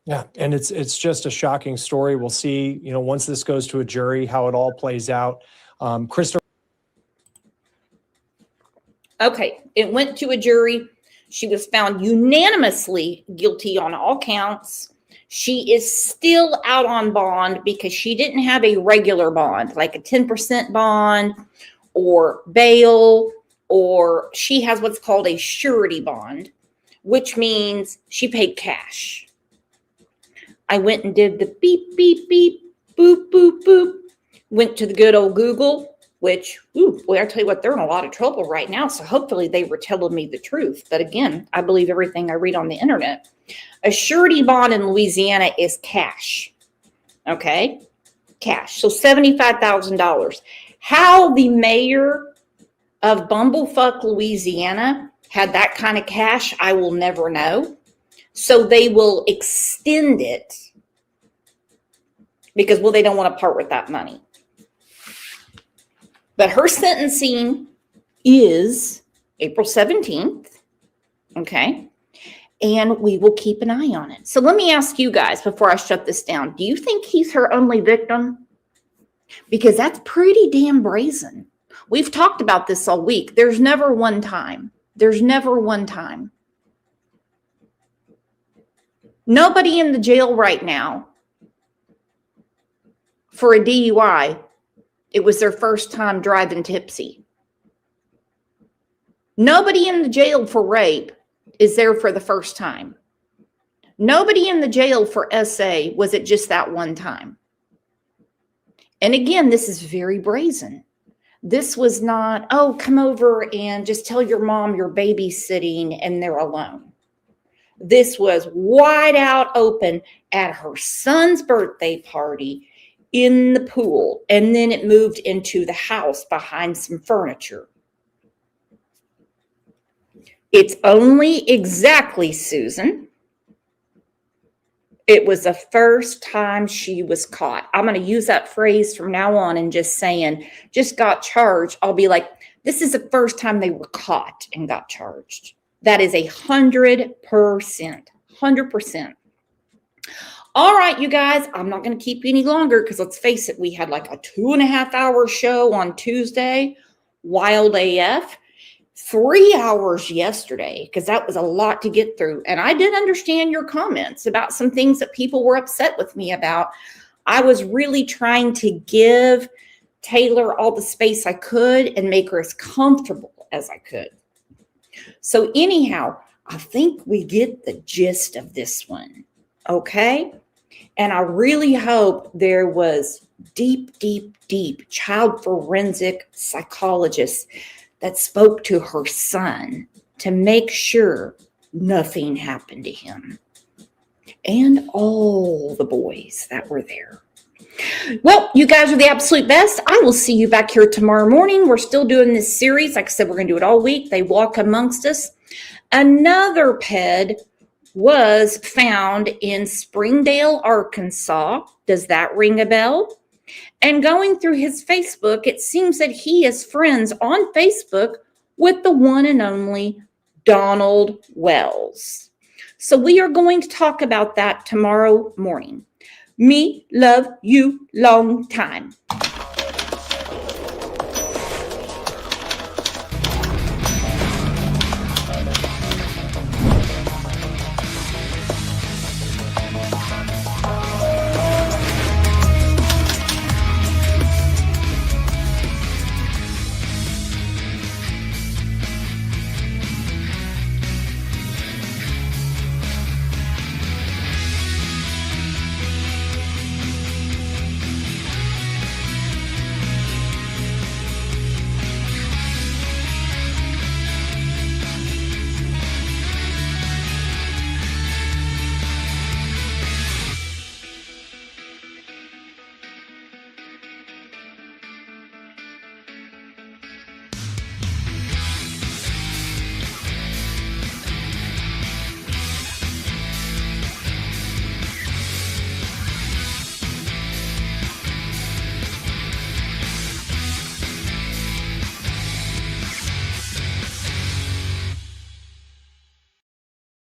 Yeah, and it's just a shocking story. We'll see, once this goes to a jury, how it all plays out. Krista. Okay, it went to a jury. She was found unanimously guilty on all counts. She is still out on bond because she didn't have a regular bond, like a 10% bond or bail, or she has what's called a surety bond, which means she paid cash. I went and did the beep, beep, beep, boop, boop, boop. Went to the good old Google, which, I tell you what, they're in a lot of trouble right now. So hopefully they were telling me the truth. But again, I believe everything I read on the internet. A surety bond in Louisiana is cash. Okay? Cash. So $75,000. How the mayor of Bumblefuck, Louisiana had that kind of cash, I will never know. So they will extend it because, they don't want to part with that money. But her sentencing is April 17th, okay? And we will keep an eye on it. So let me ask you guys before I shut this down, do you think he's her only victim? Because that's pretty damn brazen. We've talked about this all week. There's never one time. There's never one time. Nobody in the jail right now for a DUI. It was their first time driving tipsy. Nobody in the jail for rape is there for the first time. Nobody in the jail for SA was it just that one time. And again, this is very brazen. This was not, come over and just tell your mom you're babysitting and they're alone. This was wide out open at her son's birthday party in the pool, and then it moved into the house behind some furniture. It's only exactly, Susan, it was the first time she was caught. I'm going to use that phrase from now on and just got charged. I'll be like, this is the first time they were caught and got charged. That is 100%, 100%. All right, you guys, I'm not going to keep you any longer because let's face it, we had like a 2.5-hour show on Tuesday, wild AF, 3 hours yesterday because that was a lot to get through. And I did understand your comments about some things that people were upset with me about. I was really trying to give Taylor all the space I could and make her as comfortable as I could. So anyhow, I think we get the gist of this one, okay? And I really hope there was deep child forensic psychologist that spoke to her son to make sure nothing happened to him and all the boys that were there. Well, you guys are the absolute best. I will see you back here tomorrow morning. We're still doing this series. Like I said, we're going to do it all week. They walk amongst us. Another PED was found in Springdale, Arkansas. Does that ring a bell? And going through his Facebook, it seems that he is friends on Facebook with the one and only Donald Wells. So we are going to talk about that tomorrow morning. Me love you long time.